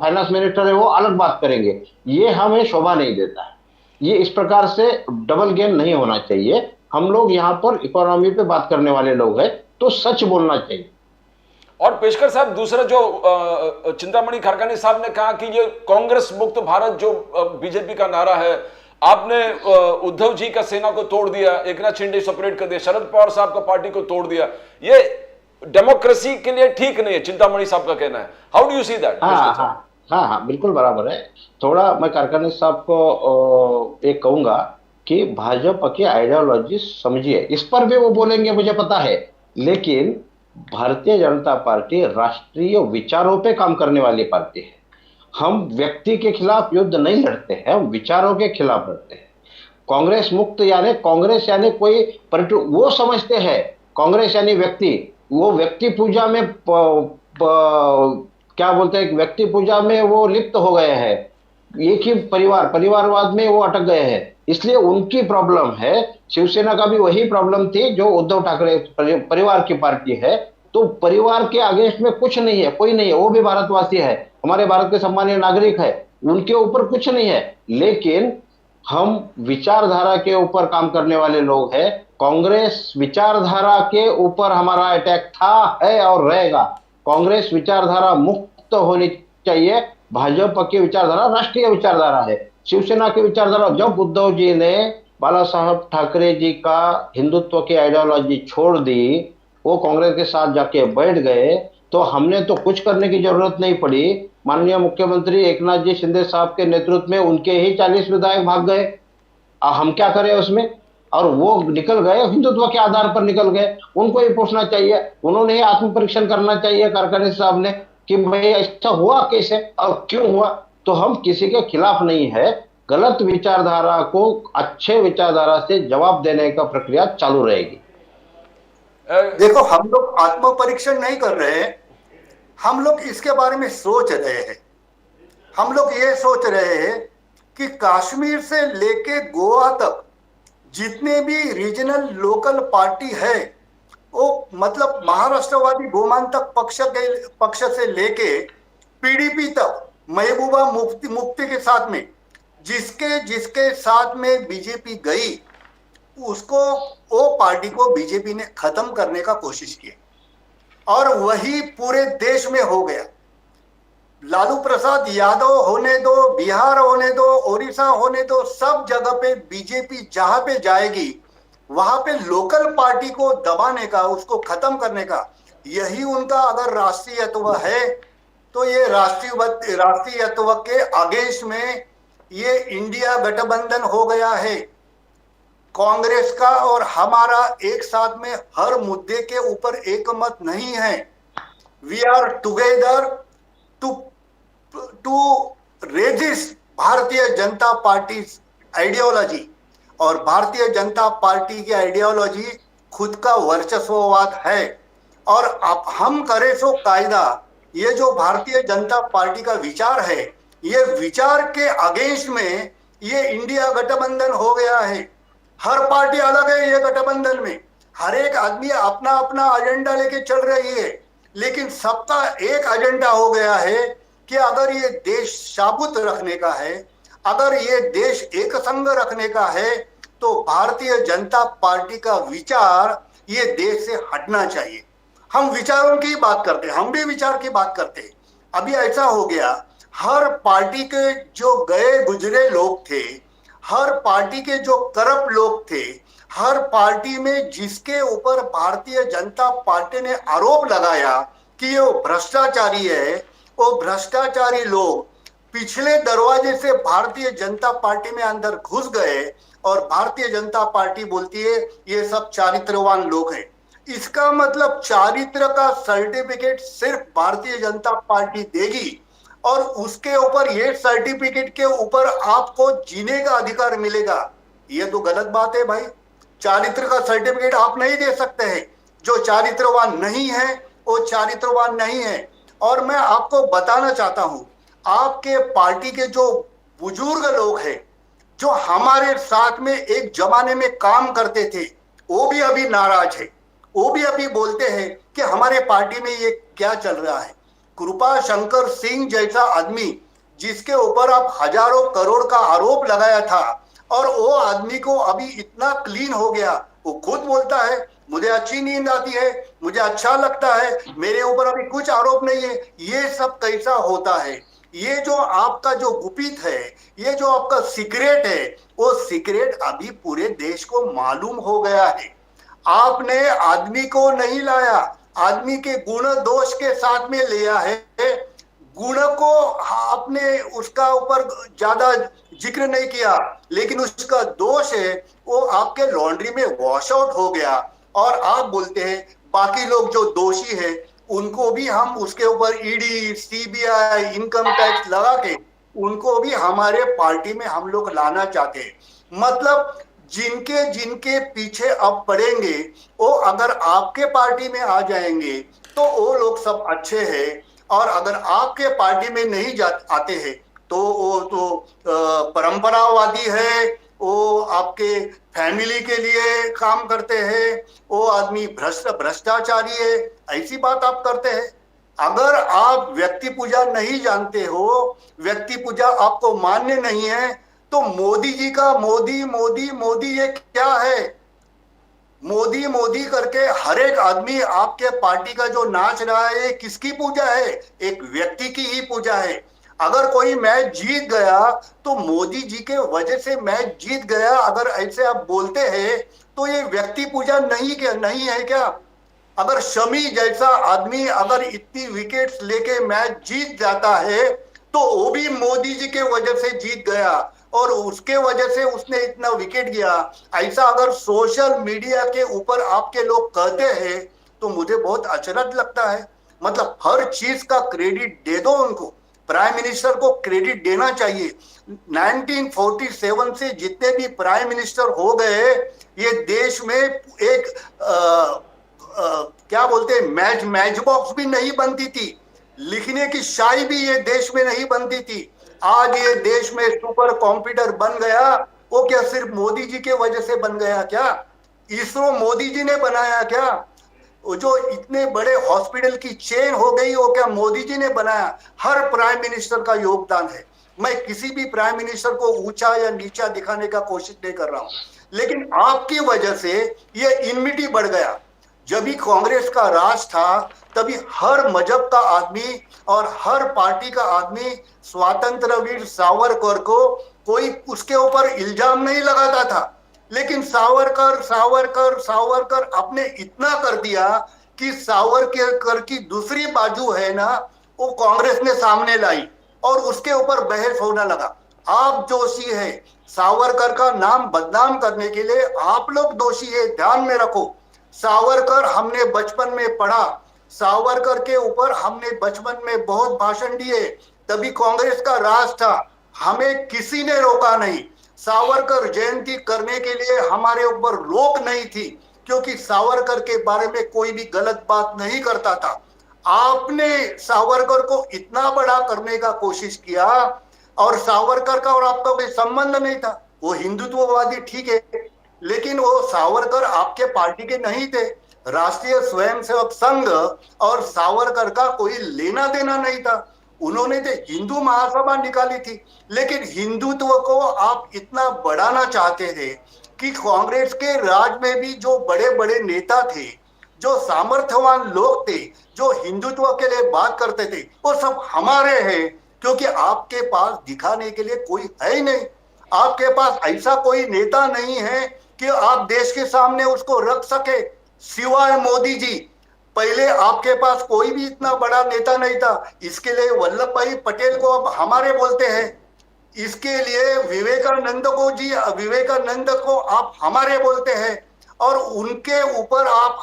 फाइनेंस मिनिस्टर है वो अलग बात करेंगे, ये हमें शोभा नहीं देता है। ये इस प्रकार से डबल गेम नहीं होना चाहिए। हम लोग यहाँ पर इकोनॉमी पे बात करने वाले लोग हैं, तो सच बोलना चाहिए। और पेशकर साहब, दूसरा जो चिंतामणि खरकानी साहब ने कहा कि ये कांग्रेस मुक्त भारत जो बीजेपी का नारा है, आपने उद्धव जी का सेना को तोड़ दिया, एकनाथ शिंदे सेपरेट कर दिया, शरद पवार साहब का पार्टी को तोड़ दिया, ये डेमोक्रेसी के लिए ठीक नहीं है, चिंतामणि साहब का कहना है। How do you see that? हाँ, बिल्कुल बराबर है। थोड़ा मैं खरकानी साहब को एक कहूंगा कि भाजपा की आइडियोलॉजी समझिए, इस पर भी वो बोलेंगे मुझे पता है, लेकिन भारतीय जनता पार्टी राष्ट्रीय विचारों पे काम करने वाली पार्टी है। हम व्यक्ति के खिलाफ युद्ध नहीं लड़ते हैं, हम विचारों के खिलाफ लड़ते हैं। कांग्रेस मुक्त यानी कांग्रेस यानी कोई वो समझते हैं कांग्रेस यानी व्यक्ति, वो व्यक्ति पूजा में क्या बोलते हैं, व्यक्ति पूजा में वो लिप्त हो गए हैं, एक ही परिवारवाद में वो अटक गए हैं, इसलिए उनकी प्रॉब्लम है। शिवसेना का भी वही प्रॉब्लम थी जो उद्धव ठाकरे परिवार की पार्टी है, तो परिवार के अगेंस्ट में कुछ नहीं है, कोई नहीं है, वो भी भारतवासी है, हमारे भारत के सम्मानीय नागरिक है, उनके ऊपर कुछ नहीं है। लेकिन हम विचारधारा के ऊपर काम करने वाले लोग हैं। कांग्रेस विचारधारा के ऊपर हमारा अटैक था, है और रहेगा। कांग्रेस विचारधारा मुक्त होनी चाहिए। भाजपा की विचारधारा राष्ट्रीय विचारधारा है। शिवसेना की विचारधारा, जब उद्धव जी ने बाला साहब ठाकरे जी का हिंदुत्व की आइडियोलॉजी छोड़ दी, वो कांग्रेस के साथ जाके बैठ गए, तो हमने तो कुछ करने की जरूरत नहीं पड़ी। माननीय मुख्यमंत्री एकनाथ जी शिंदे साहब के नेतृत्व में उनके ही 40 विधायक भाग गए, हम क्या करें उसमें? और वो निकल गए, हिंदुत्व के आधार पर निकल गए। उनको ही पूछना चाहिए, उन्होंने ही आत्म परीक्षण करना चाहिए खरकानी साहब ने कि भाई ऐसा हुआ कैसे और क्यों हुआ। तो हम किसी के खिलाफ नहीं है, गलत विचारधारा को अच्छे विचारधारा से जवाब देने का प्रक्रिया चालू रहेगी। देखो, हम लोग आत्म परीक्षण नहीं कर रहे हैं, हम लोग इसके बारे में सोच रहे हैं। हम लोग ये सोच रहे हैं कि कश्मीर से लेके गोवा तक जितने भी रीजनल लोकल पार्टी है, वो मतलब महाराष्ट्रवादी गोमांतक पक्ष से लेके पीडीपी तक, महबूबा मुफ्ती के साथ में जिसके साथ में बीजेपी गई, उसको वो पार्टी को बीजेपी ने खत्म करने का कोशिश की और वही पूरे देश में हो गया। लालू प्रसाद यादव होने दो, बिहार होने दो, ओडिशा होने दो, सब जगह पे बीजेपी जहां पे जाएगी वहां पे लोकल पार्टी को दबाने का, उसको खत्म करने का, यही उनका अगर राष्ट्रीयत्व है तो ये राष्ट्रीयत्व के अगेंस्ट में ये इंडिया गठबंधन हो गया है। कांग्रेस का और हमारा एक साथ में हर मुद्दे के ऊपर एक मत नहीं है। We are together to resist Bharatiya Janata party ideology, और भारतीय जनता पार्टी की आइडियोलॉजी खुद का वर्चस्ववाद है। और अब हम करें सो कायदा, ये जो भारतीय जनता पार्टी का विचार है, ये विचार के अगेंस्ट में ये इंडिया गठबंधन हो गया है। हर पार्टी अलग है ये गठबंधन में, हर एक आदमी अपना अपना एजेंडा लेके चल रही है, लेकिन सबका एक एजेंडा हो गया है कि अगर ये देश साबुत रखने का है, अगर ये देश एक संग रखने का है, तो भारतीय जनता पार्टी का विचार ये देश से हटना चाहिए। हम विचारों की बात करते हैं, हम भी विचार की बात करते हैं। अभी ऐसा हो गया, हर पार्टी के जो गए गुजरे लोग थे, हर पार्टी के जो करप्ट लोग थे, हर पार्टी में जिसके ऊपर भारतीय जनता पार्टी ने आरोप लगाया कि ये भ्रष्टाचारी है, वो भ्रष्टाचारी लोग पिछले दरवाजे से भारतीय जनता पार्टी में अंदर घुस गए और भारतीय जनता पार्टी बोलती है ये सब चारित्रवान लोग हैं। इसका मतलब चारित्र का सर्टिफिकेट सिर्फ भारतीय जनता पार्टी देगी और उसके ऊपर ये सर्टिफिकेट के ऊपर आपको जीने का अधिकार मिलेगा। ये तो गलत बात है भाई। चारित्र का सर्टिफिकेट आप नहीं दे सकते हैं। जो चारित्रवान नहीं है वो चारित्रवान नहीं है। और मैं आपको बताना चाहता हूं, आपके पार्टी के जो बुजुर्ग लोग हैं, जो हमारे साथ में एक जमाने में काम करते थे, वो भी अभी नाराज है। वो भी अभी बोलते हैं कि हमारे पार्टी में ये क्या चल रहा है। कृपा शंकर सिंह जैसा आदमी जिसके ऊपर आप हजारों करोड़ का आरोप लगाया था, और वो आदमी को अभी इतना क्लीन हो गया, वो खुद बोलता है मुझे अच्छी नींद आती है, मुझे अच्छा लगता है, मेरे ऊपर अभी कुछ आरोप नहीं है। ये सब कैसा होता है? ये जो आपका जो गुपित है, ये जो आपका सीक्रेट है, वो सीक्रेट अभी पूरे देश को मालूम हो गया है। आपने आदमी को नहीं लाया, आदमी के गुण दोष के साथ में लिया है। गुण को आपने उसका ऊपर ज्यादा जिक्र नहीं किया, लेकिन उसका दोष है वो आपके लॉन्ड्री में वॉश आउट हो गया। और आप बोलते हैं बाकी लोग जो दोषी है उनको भी हम उसके ऊपर ईडी, सीबीआई, इनकम टैक्स लगा के उनको भी हमारे पार्टी में हम लोग लाना चाहते हैं। मतलब जिनके जिनके पीछे अब पड़ेंगे वो अगर आपके पार्टी में आ जाएंगे तो वो लोग सब अच्छे हैं, और अगर आपके पार्टी में नहीं आते हैं तो वो तो परंपरावादी है, वो आपके फैमिली के लिए काम करते हैं, वो आदमी भ्रष्टाचारी है, ऐसी बात आप करते हैं। अगर आप व्यक्ति पूजा नहीं जानते हो, व्यक्ति पूजा आपको मान्य नहीं है, तो मोदी जी का मोदी मोदी मोदी ये क्या है? मोदी मोदी करके हर एक आदमी आपके पार्टी का जो नाच रहा है, किसकी पूजा है? एक व्यक्ति की ही पूजा है। अगर कोई मैच जीत गया तो मोदी जी के वजह से मैच जीत गया, अगर ऐसे आप बोलते हैं तो ये व्यक्ति पूजा नहीं है क्या? अगर शमी जैसा आदमी अगर इतनी विकेट्स लेके मैच जीत जाता है तो वो भी मोदी जी के वजह से जीत गया, और उसके वजह से उसने इतना विकेट गया। ऐसा अगर सोशल मीडिया के ऊपर आपके लोग कहते हैं तो मुझे बहुत अचरज लगता है। मतलब हर चीज का क्रेडिट दे दो उनको, प्राइम मिनिस्टर को क्रेडिट देना चाहिए। 1947 से जितने भी प्राइम मिनिस्टर हो गए, ये देश में एक क्या बोलते हैं, मैच बॉक्स भी नहीं बनती थी, लिखने की शाई भी ये देश में नहीं बनती थी। आज ये देश में सुपर कंप्यूटर बन गया, वो क्या सिर्फ मोदी जी के वजह से बन गया क्या? इसरो मोदी जी ने बनाया क्या? वो जो इतने बड़े हॉस्पिटल की चेन हो गई वो क्या मोदी जी ने बनाया? हर प्राइम मिनिस्टर का योगदान है। मैं किसी भी प्राइम मिनिस्टर को ऊंचा या नीचा दिखाने का कोशिश नहीं कर रहा हूं, लेकिन आपकी वजह से ये इनमिटी बढ़ गया। जब भी कांग्रेस का राज था तभी हर मजहब का आदमी और हर पार्टी का आदमी स्वतंत्र वीर सावरकर को कोई उसके ऊपर इल्जाम नहीं लगाता था, लेकिन सावरकर सावरकर सावरकर आपने इतना कर दिया कि सावरकर की दूसरी बाजू है ना, वो कांग्रेस ने सामने लाई और उसके ऊपर बहस होने लगा। आप दोषी है, सावरकर का नाम बदनाम करने के लिए आप लोग दोषी है, ध्यान में रखो। सावरकर हमने बचपन में पढ़ा, सावरकर के ऊपर हमने बचपन में बहुत भाषण दिए, तभी कांग्रेस का राज था, हमें किसी ने रोका नहीं। सावरकर जयंती करने के लिए हमारे ऊपर रोक नहीं थी, क्योंकि सावरकर के बारे में कोई भी गलत बात नहीं करता था। आपने सावरकर को इतना बड़ा करने का कोशिश किया, और सावरकर का और आपका कोई संबंध नहीं था। वो हिंदुत्ववादी ठीक है, लेकिन वो सावरकर आपके पार्टी के नहीं थे। राष्ट्रीय स्वयंसेवक संघ और सावरकर का कोई लेना देना नहीं था। उन्होंने तो हिंदू महासभा निकाली थी, लेकिन हिंदुत्व को आप इतना बढ़ाना चाहते थे कि कांग्रेस के राज में भी जो बड़े बड़े नेता थे, जो सामर्थ्यवान लोग थे, जो हिंदुत्व के लिए बात करते थे, वो सब हमारे हैं, क्योंकि आपके पास दिखाने के लिए कोई है ही नहीं। आपके पास ऐसा कोई नेता नहीं है कि आप देश के सामने उसको रख सके, सिवाय मोदी जी। पहले आपके पास कोई भी इतना बड़ा नेता नहीं था। इसके लिए वल्लभ भाई पटेल को अब हमारे बोलते हैं, इसके लिए विवेकानंद को आप हमारे बोलते हैं, और उनके ऊपर आप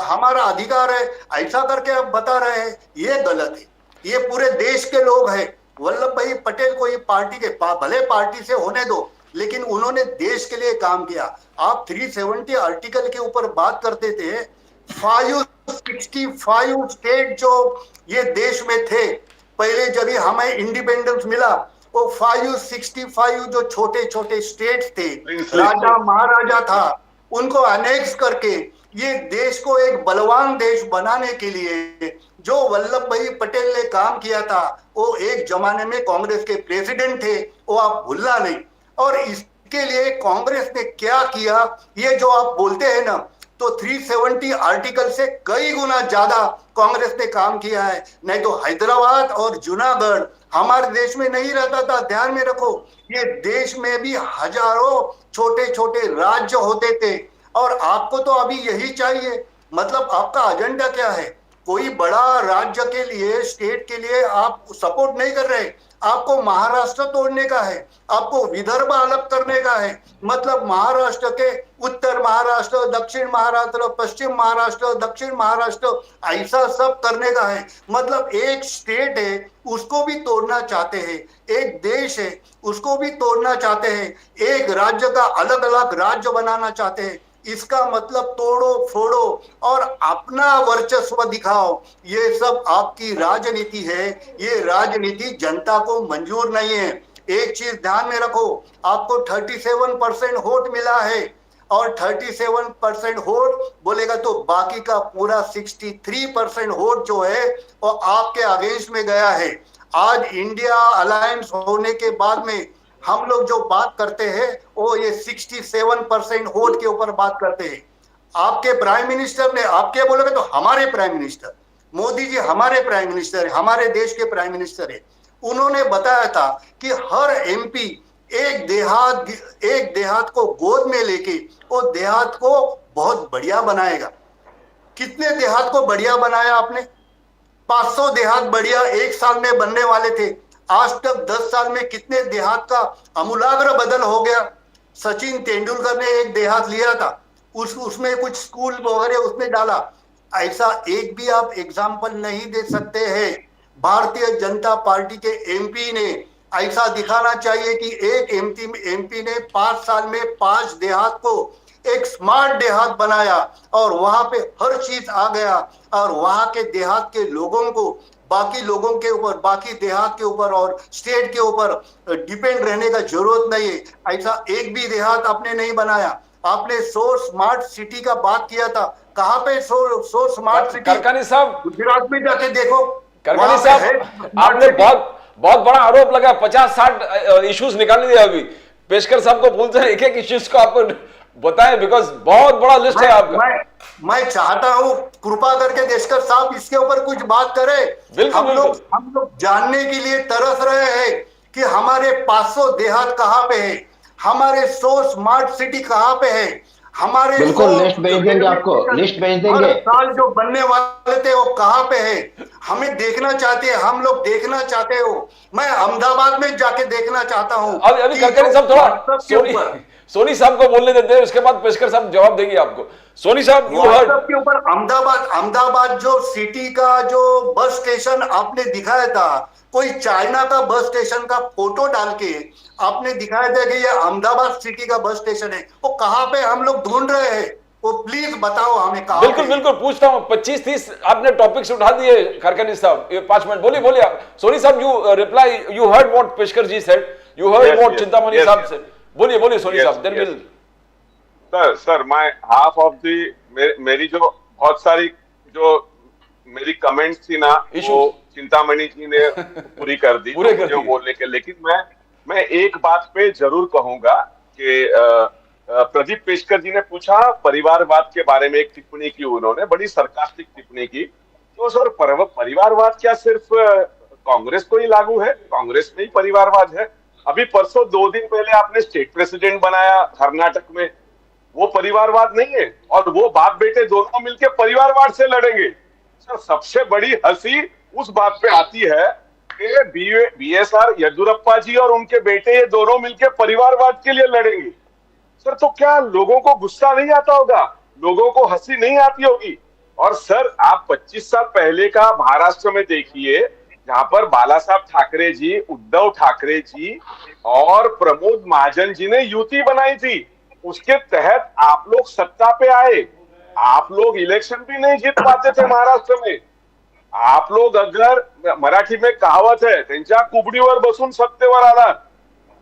हमारा अधिकार है ऐसा करके आप बता रहे हैं। ये गलत है। ये पूरे देश के लोग हैं। वल्लभ भाई पटेल को ये पार्टी के भले पार्टी से होने दो, लेकिन उन्होंने देश के लिए काम किया। आप 370 आर्टिकल के ऊपर बात करते थे। 565 स्टेट जो ये देश में थे, पहले जब हमें इंडिपेंडेंस मिला, वो 565 जो छोटे छोटे स्टेट्स थे, राजा महाराजा था, उनको अनेक्स करके ये देश को एक बलवान देश बनाने के लिए जो वल्लभ भाई पटेल ने काम किया था, वो एक जमाने में कांग्रेस के प्रेसिडेंट थे, वो आप भूलना नहीं। और इसके लिए कांग्रेस ने क्या किया, ये जो आप बोलते हैं ना, तो 370 आर्टिकल से कई गुना ज्यादा कांग्रेस ने काम किया है। नहीं तो हैदराबाद और जूनागढ़ हमारे देश में नहीं रहता था। ध्यान में रखो, ये देश में भी हजारों छोटे छोटे राज्य होते थे, और आपको तो अभी यही चाहिए। मतलब आपका एजेंडा क्या है? कोई बड़ा राज्य के लिए, स्टेट के लिए आप सपोर्ट नहीं कर रहे। आपको महाराष्ट्र तोड़ने का है, आपको विदर्भ अलग करने का है। मतलब महाराष्ट्र के उत्तर महाराष्ट्र, दक्षिण महाराष्ट्र, पश्चिम महाराष्ट्र, दक्षिण महाराष्ट्र, ऐसा सब करने का है। मतलब एक स्टेट है उसको भी तोड़ना चाहते हैं, एक देश है उसको भी तोड़ना चाहते हैं, एक राज्य का अलग अलग राज्य बनाना चाहते हैं। इसका मतलब तोड़ो फोड़ो और अपना वर्चस्व दिखाओ, ये सब आपकी राजनीति है। ये राजनीति जनता को मंजूर नहीं है। एक चीज ध्यान में रखो, आपको 37% वोट मिला है, और 37% वोट बोलेगा तो बाकी का पूरा 63% वोट जो है वो आपके अगेंस्ट में गया है। आज इंडिया अलायंस होने के बाद में हम लोग जो बात करते हैं वो ये 67% वोट के ऊपर बात करते हैं। आपके प्राइम मिनिस्टर ने, आपके बोलोगे तो हमारे प्राइम मिनिस्टर मोदी जी हमारे प्राइम मिनिस्टर है, हमारे देश के प्राइम मिनिस्टर है। उन्होंने बताया था कि हर एमपी एक देहात को गोद में लेके वो देहात को बहुत बढ़िया बनाएगा। कितने देहात को बढ़िया बनाया आपने? 500 देहात बढ़िया एक साल में बनने वाले थे। आज तक 10 साल में कितने देहात का अमूलाग्र बदल हो गया। सचिन तेंदुलकर ने एक देहात लिया था, उसमें कुछ स्कूल वगैरह उसने डाला। ऐसा एक भी आप एग्जाम्पल नहीं दे सकते हैं। भारतीय जनता पार्टी के एमपी ने ऐसा दिखाना चाहिए कि एक एमपी ने 5 साल में 5 देहात को एक स्मार्ट देहात बनाया, और वहां पे हर चीज आ गया, और वहां के देहात के लोगों को बाकी लोगों के ऊपर, बाकी देहात के ऊपर और स्टेट के ऊपर डिपेंड रहने का जरूरत नहीं है। ऐसा एक भी देहात आपने नहीं बनाया। आपने सो स्मार्ट सिटी का बात किया था, कहाँ पे सो स्मार्ट सिटी? करकनी साहब, गुजरात में जाके देखो। करकनी साहब, आपने बहुत बड़ा आरोप लगा, 50-60 इश्यूज निकाल दिए अभी। पेशकर साहब को भूल जाए, एक एक इश्यूज को आपको बताएं, बिकॉज बहुत बड़ा लिस्ट है आपका। मैं चाहता हूं कृपा करके पेशकर साहब इसके ऊपर कुछ बात करें। बिल्कुल, हम लोग जानने के लिए तरस रहे हैं कि हमारे 500 देहात कहाँ पे है, हमारे 100 स्मार्ट सिटी कहाँ पे है, हमारे बिल्कुल लिस्ट भेज देंगे आपको, लिस्ट भेज देंगे। हर साल जो बनने वाले थे वो कहाँ पे है, हमें देखना चाहते हैं, हम लोग देखना चाहते हो। मैं अहमदाबाद में जाके देखना चाहता हूँ। अभी खड़खड़ी साहब थोड़ा सोनी साहब को बोलने देते हैं, उसके बाद पेशकर साहब जवाब देंगे आपको। सोनी साहब, यू हर्ड के ऊपर अहमदाबाद जो सिटी का जो बस स्टेशन आपने दिखाया था, कोई चाइना का बस स्टेशन का फोटो डाल के आपने दिखाया था कि ये अहमदाबाद सिटी का बस स्टेशन है, वो कहाँ पे हम लोग ढूंढ रहे हैं, वो प्लीज बताओ हमें कहाँ। बिल्कुल बिल्कुल पूछता हूँ। 25-30 आपने टॉपिक्स उठा दिए खड़खड़ी साहब, 5 मिनट बोलिए आप। सोनी साहब, you reply, you heard what Peshkar ji said, you heard what Chintamani साहब से। बोलिए सोनी साहब, then will. Sir my half of the मेरी जो बहुत सारी जो मेरी कमेंट्स थी ना, वो चिंतामणि जी ने पूरी कर दी जो बोलने के। लेकिन मैं एक बात पे जरूर कहूंगा कि प्रदीप पेशकर जी ने पूछा परिवारवाद के बारे में, एक टिप्पणी की उन्होंने, बड़ी सरकास्टिक टिप्पणी की। तो सर परिवारवाद क्या सिर्फ कांग्रेस को ही लागू है? कांग्रेस में ही परिवारवाद है। अभी परसों 2 दिन पहले आपने स्टेट प्रेसिडेंट बनाया कर्नाटक में, वो परिवारवाद नहीं है? और वो बाप बेटे दोनों मिलकर परिवारवाद से लड़ेंगे। सर सबसे बड़ी हंसी उस बात पे आती है कि बीएसआर येदियुरप्पा जी और उनके बेटे ये दोनों मिलकर परिवारवाद के लिए लड़ेंगे। सर तो क्या लोगों को गुस्सा नहीं आता होगा? लोगों को हंसी नहीं आती होगी? और सर आप 25 साल पहले का महाराष्ट्र में देखिए, जहां पर बाला साहब ठाकरे जी, उद्धव ठाकरे जी और प्रमोद महाजन जी ने युति बनाई थी, उसके तहत आप लोग सत्ता पे आए। आप लोग इलेक्शन भी नहीं जीत पाते थे महाराष्ट्र में। आप लोग, अगर मराठी में कहावत है, त्यांच्या कुबडीवर बसून सत्तेवर आला।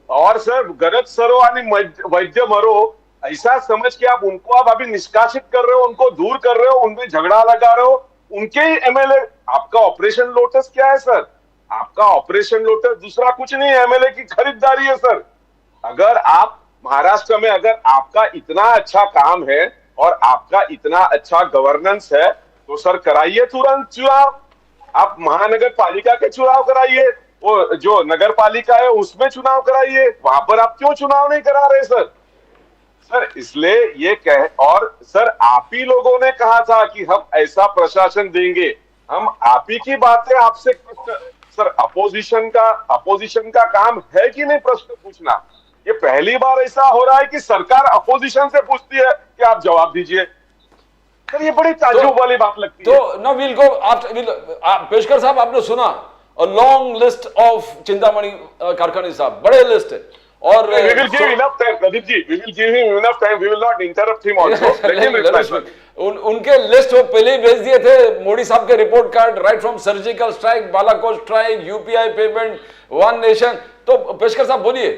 और सर गरज सरो आणि वैद्य मरो, ऐसा समझ के आप उनको आप अभी निष्कासित कर रहे हो, उनको दूर कर रहे हो, उनमें झगड़ा लगा रहे हो, उनके ही एमएलए। आपका ऑपरेशन लोटस क्या है सर? आपका ऑपरेशन लोटस दूसरा कुछ नहीं है, एमएलए की खरीदारी है सर। अगर आप महाराष्ट्र में, अगर आपका इतना अच्छा काम है और आपका इतना अच्छा गवर्नेंस है, तो सर कराइए तुरंत चुनाव। आप महानगर पालिका के चुनाव कराइए, वो जो नगर पालिका है उसमें चुनाव कराइए, वहां पर आप क्यों चुनाव नहीं करा रहे सर? सर इसलिए ये और सर आप ही लोगों ने कहा था कि हम ऐसा प्रशासन देंगे, हम आप ही की बातें आपसे। सर अपोजिशन का काम है कि नहीं प्रश्न पूछना? ये पहली बार ऐसा हो रहा है कि सरकार अपोजिशन से पूछती है कि आप जवाब दीजिए। सर ये बड़ी ताज्जुब वाली बात लगती है। तो नो विल गो पेशकर साहब, आपने सुना long list of Chintamani Kharkhari साहब, बड़े लिस्ट है। और we will give enough time, Pradeep ji. We will give him enough time. We will not interrupt him also. Let him reply. उनके लिस्ट वो पहले ही भेज दिए थे मोदी साहब के report card, right from surgical strike, Balakot strike, UPI payment, one nation. तो पेशकर साहब बोलिए।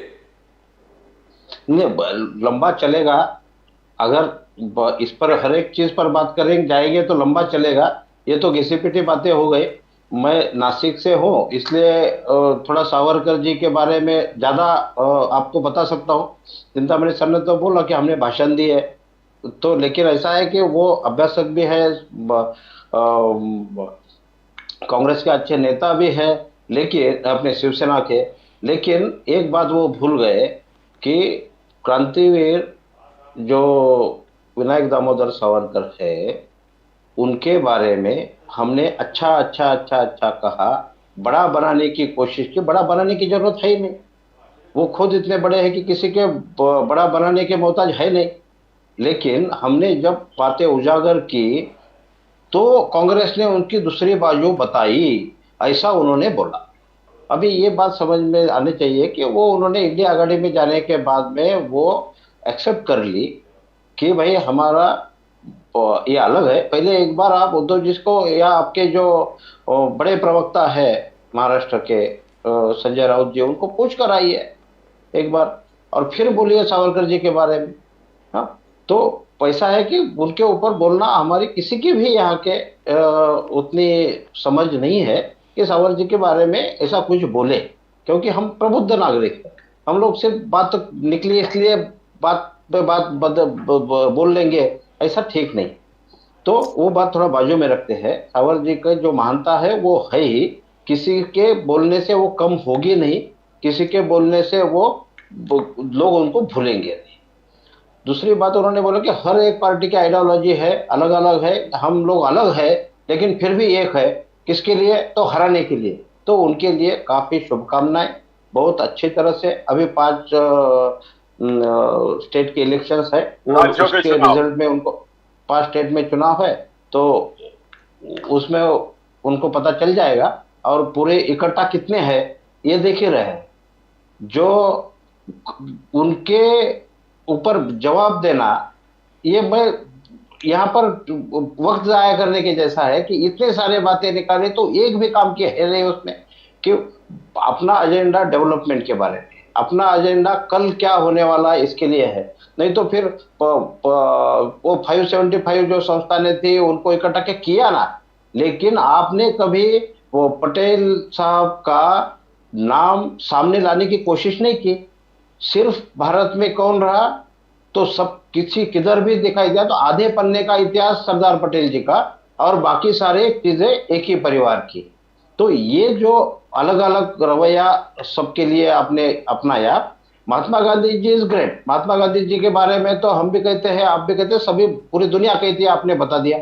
नहीं, लंबा चलेगा। अगर इस पर हर एक चीज पर बात करेंगे जाएंगे तो लंबा चलेगा। ये तो घिसी पिटी बातें हो गई। मैं नासिक से हूँ, इसलिए थोड़ा सावरकर जी के बारे में ज्यादा आपको बता सकता हूँ। चिंतामणि सर ने तो बोला कि हमने भाषण दिए, तो लेकिन ऐसा है कि वो अभ्यासक भी है, कांग्रेस के अच्छे नेता भी है, लेकिन अपने शिवसेना के। लेकिन एक बात वो भूल गए कि क्रांतिवीर जो विनायक दामोदर सावरकर है, उनके बारे में हमने अच्छा कहा, बड़ा बनाने की कोशिश की। बड़ा बनाने की जरूरत है ही नहीं, वो खुद इतने बड़े हैं कि किसी के बड़ा बनाने के मोहताज है नहीं। लेकिन हमने जब बातें उजागर की तो कांग्रेस ने उनकी दूसरी बाजू बताई, ऐसा उन्होंने बोला। अभी ये बात समझ में आनी चाहिए कि वो उन्होंने इंडिया आघाड़ी में जाने के बाद में वो एक्सेप्ट कर ली कि भाई हमारा ये अलग है। पहले एक बार आप उद्धव जी को या आपके जो बड़े प्रवक्ता है महाराष्ट्र के संजय राउत जी, उनको पूछ कर आइए एक बार, और फिर बोलिए सावरकर जी के बारे में। हाँ, तो पैसा है कि उनके ऊपर बोलना हमारी किसी की भी यहाँ के उतनी समझ नहीं है कि सावरकर जी के बारे में ऐसा कुछ बोले, क्योंकि हम प्रबुद्ध नागरिक हैं, हम लोग सिर्फ बात तो निकली इसलिए बात पे बात बोल लेंगे, ऐसा ठीक नहीं। तो वो बात थोड़ा बाजू में रखते हैं। सावर जी का जो महानता है वो है ही, किसी के बोलने से वो कम होगी नहीं, किसी के बोलने से वो लोग उनको भूलेंगे नहीं। दूसरी बात उन्होंने बोला कि हर एक पार्टी की आइडियोलॉजी है, अलग अलग है, हम लोग अलग है लेकिन फिर भी एक है। किसके लिए? तो हराने के लिए। तो उनके लिए काफी शुभकामनाएं। बहुत अच्छी तरह से अभी 5 स्टेट के इलेक्शंस है, वो उसके रिजल्ट में उनको 5 स्टेट में चुनाव है, तो उसमें उनको पता चल जाएगा। और पूरे इकट्ठा कितने हैं ये देख ही रहे हैं। जो उनके ऊपर जवाब देना, ये मैं यहाँ पर वक्त जाया करने के जैसा है कि इतने सारे बातें निकाले तो एक भी काम किया है नहीं उसमें। कि अपना एजेंडा डेवलपमेंट के बारे में, अपना एजेंडा कल क्या होने वाला है इसके लिए है। नहीं तो फिर वो 575 जो संस्थानें थी उनको इकट्ठा के किया ना, लेकिन आपने कभी वो पटेल साहब का नाम सामने लाने की कोशिश नहीं की। सिर्फ भारत में कौन रहा, तो सब किसी किधर भी दिखाई दिया तो आधे पन्ने का इतिहास सरदार पटेल जी का, और बाकी सारे चीजें एक ही परिवार की। तो ये जो अलग अलग रवैया सबके लिए आपने अपनाया। Mahatma Gandhi ji is great. महात्मा गांधी जी के बारे में तो हम भी कहते हैं, आप भी कहते हैं, सभी पूरी दुनिया कहती है, आपने बता दिया।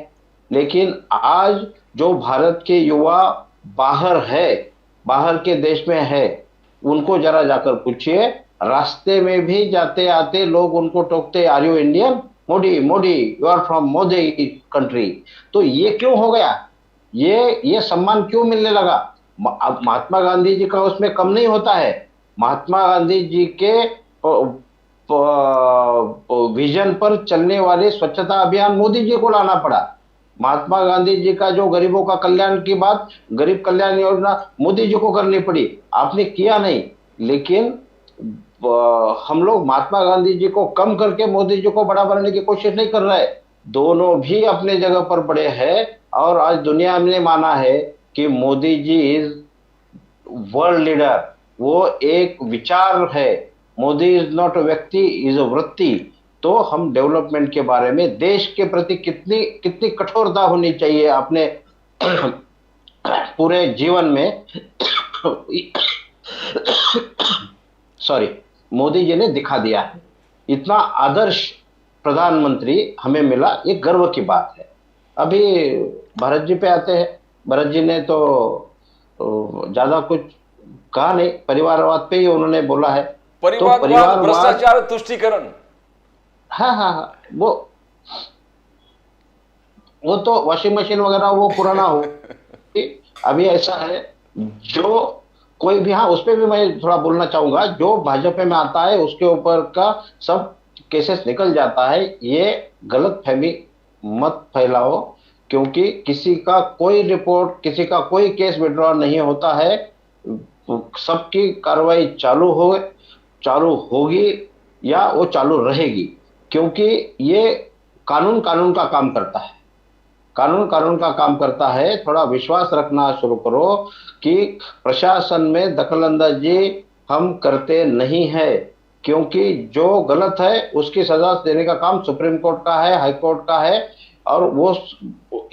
लेकिन आज जो भारत के युवा बाहर है, बाहर के देश में है, उनको जरा जाकर पूछिए, रास्ते में भी जाते आते लोग उनको टोकते, are you Indian? Modi Modi, you are from Modi country. तो ये क्यों हो गया? ये सम्मान क्यों मिलने लगा? अब महात्मा गांधी जी का उसमें कम नहीं होता है। महात्मा गांधी जी के विजन पर चलने वाले स्वच्छता अभियान मोदी जी को लाना पड़ा। महात्मा गांधी जी का जो गरीबों का कल्याण की बात, गरीब कल्याण योजना मोदी जी को करनी पड़ी, आपने किया नहीं। लेकिन हम लोग महात्मा गांधी जी को कम करके मोदी जी को बड़ा बनाने की कोशिश नहीं कर रहे। दोनों भी अपने जगह पर बड़े हैं, और आज दुनिया ने माना है कि Modi ji is world leader. वो एक विचार है। मोदी इज नॉट अ व्यक्ति, इज अ वृत्ति। तो हम डेवलपमेंट के बारे में, देश के प्रति कितनी कितनी कठोरता होनी चाहिए अपने पूरे जीवन में सॉरी, मोदी जी ने दिखा दिया है। इतना आदर्श प्रधानमंत्री हमें मिला, ये गर्व की बात है। अभी भरत जी पे आते हैं। भरत जी ने तो ज्यादा कुछ कहा नहीं, परिवारवाद पे ही उन्होंने बोला है। परिवारवाद, भ्रष्टाचार, तुष्टीकरण। हाँ, वो तो वॉशिंग मशीन वगैरह वो पुराना हो। अभी ऐसा है, जो कोई भी, हाँ उस पर भी मैं थोड़ा बोलना चाहूंगा, जो भाजपा में आता है उसके ऊपर का सब केसेस निकल जाता है। ये गलत फहमी मत फैलाओ, क्योंकि किसी का कोई रिपोर्ट, किसी का कोई केस विड्रॉ नहीं होता है। सबकी कार्रवाई चालू होगी या वो चालू रहेगी, क्योंकि ये कानून का काम करता है। कानून का काम करता है। थोड़ा विश्वास रखना शुरू करो कि प्रशासन में दखलंदाजी हम करते नहीं है, क्योंकि जो गलत है उसकी सजा देने का काम सुप्रीम कोर्ट का है, हाई कोर्ट का है, और वो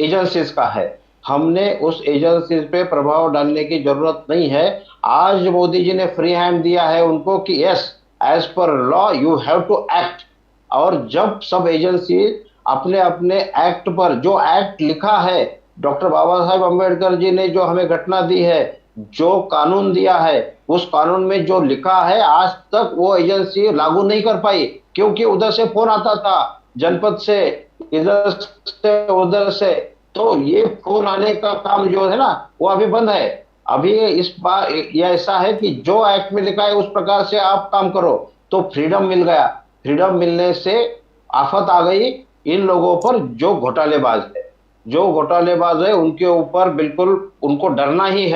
एजेंसीज का है। हमने उस एजेंसीज पे प्रभाव डालने की जरूरत नहीं है। आज मोदी जी ने फ्री हैंड दिया है उनको कि yes, as per law you have to act. और जब सब एजेंसी अपने अपने एक्ट पर, जो एक्ट लिखा है, डॉक्टर बाबा साहेब अम्बेडकर जी ने जो हमें घटना दी है, जो कानून दिया है, उस कानून में जो लिखा है, आज तक वो एजेंसी लागू नहीं कर पाई, क्योंकि उधर से फोन आता था, जनपद से, इधर से, उधर से। तो ये फोन आने का काम जो है ना, वो अभी बंद है। अभी इस बार यह ऐसा है कि जो एक्ट में लिखा है उस प्रकार से आप काम करो, तो फ्रीडम मिल गया। फ्रीडम मिलने से आफत आ गई इन लोगों पर जो घोटालेबाज है, उनके ऊपर बिल्कुल उनको डरना ही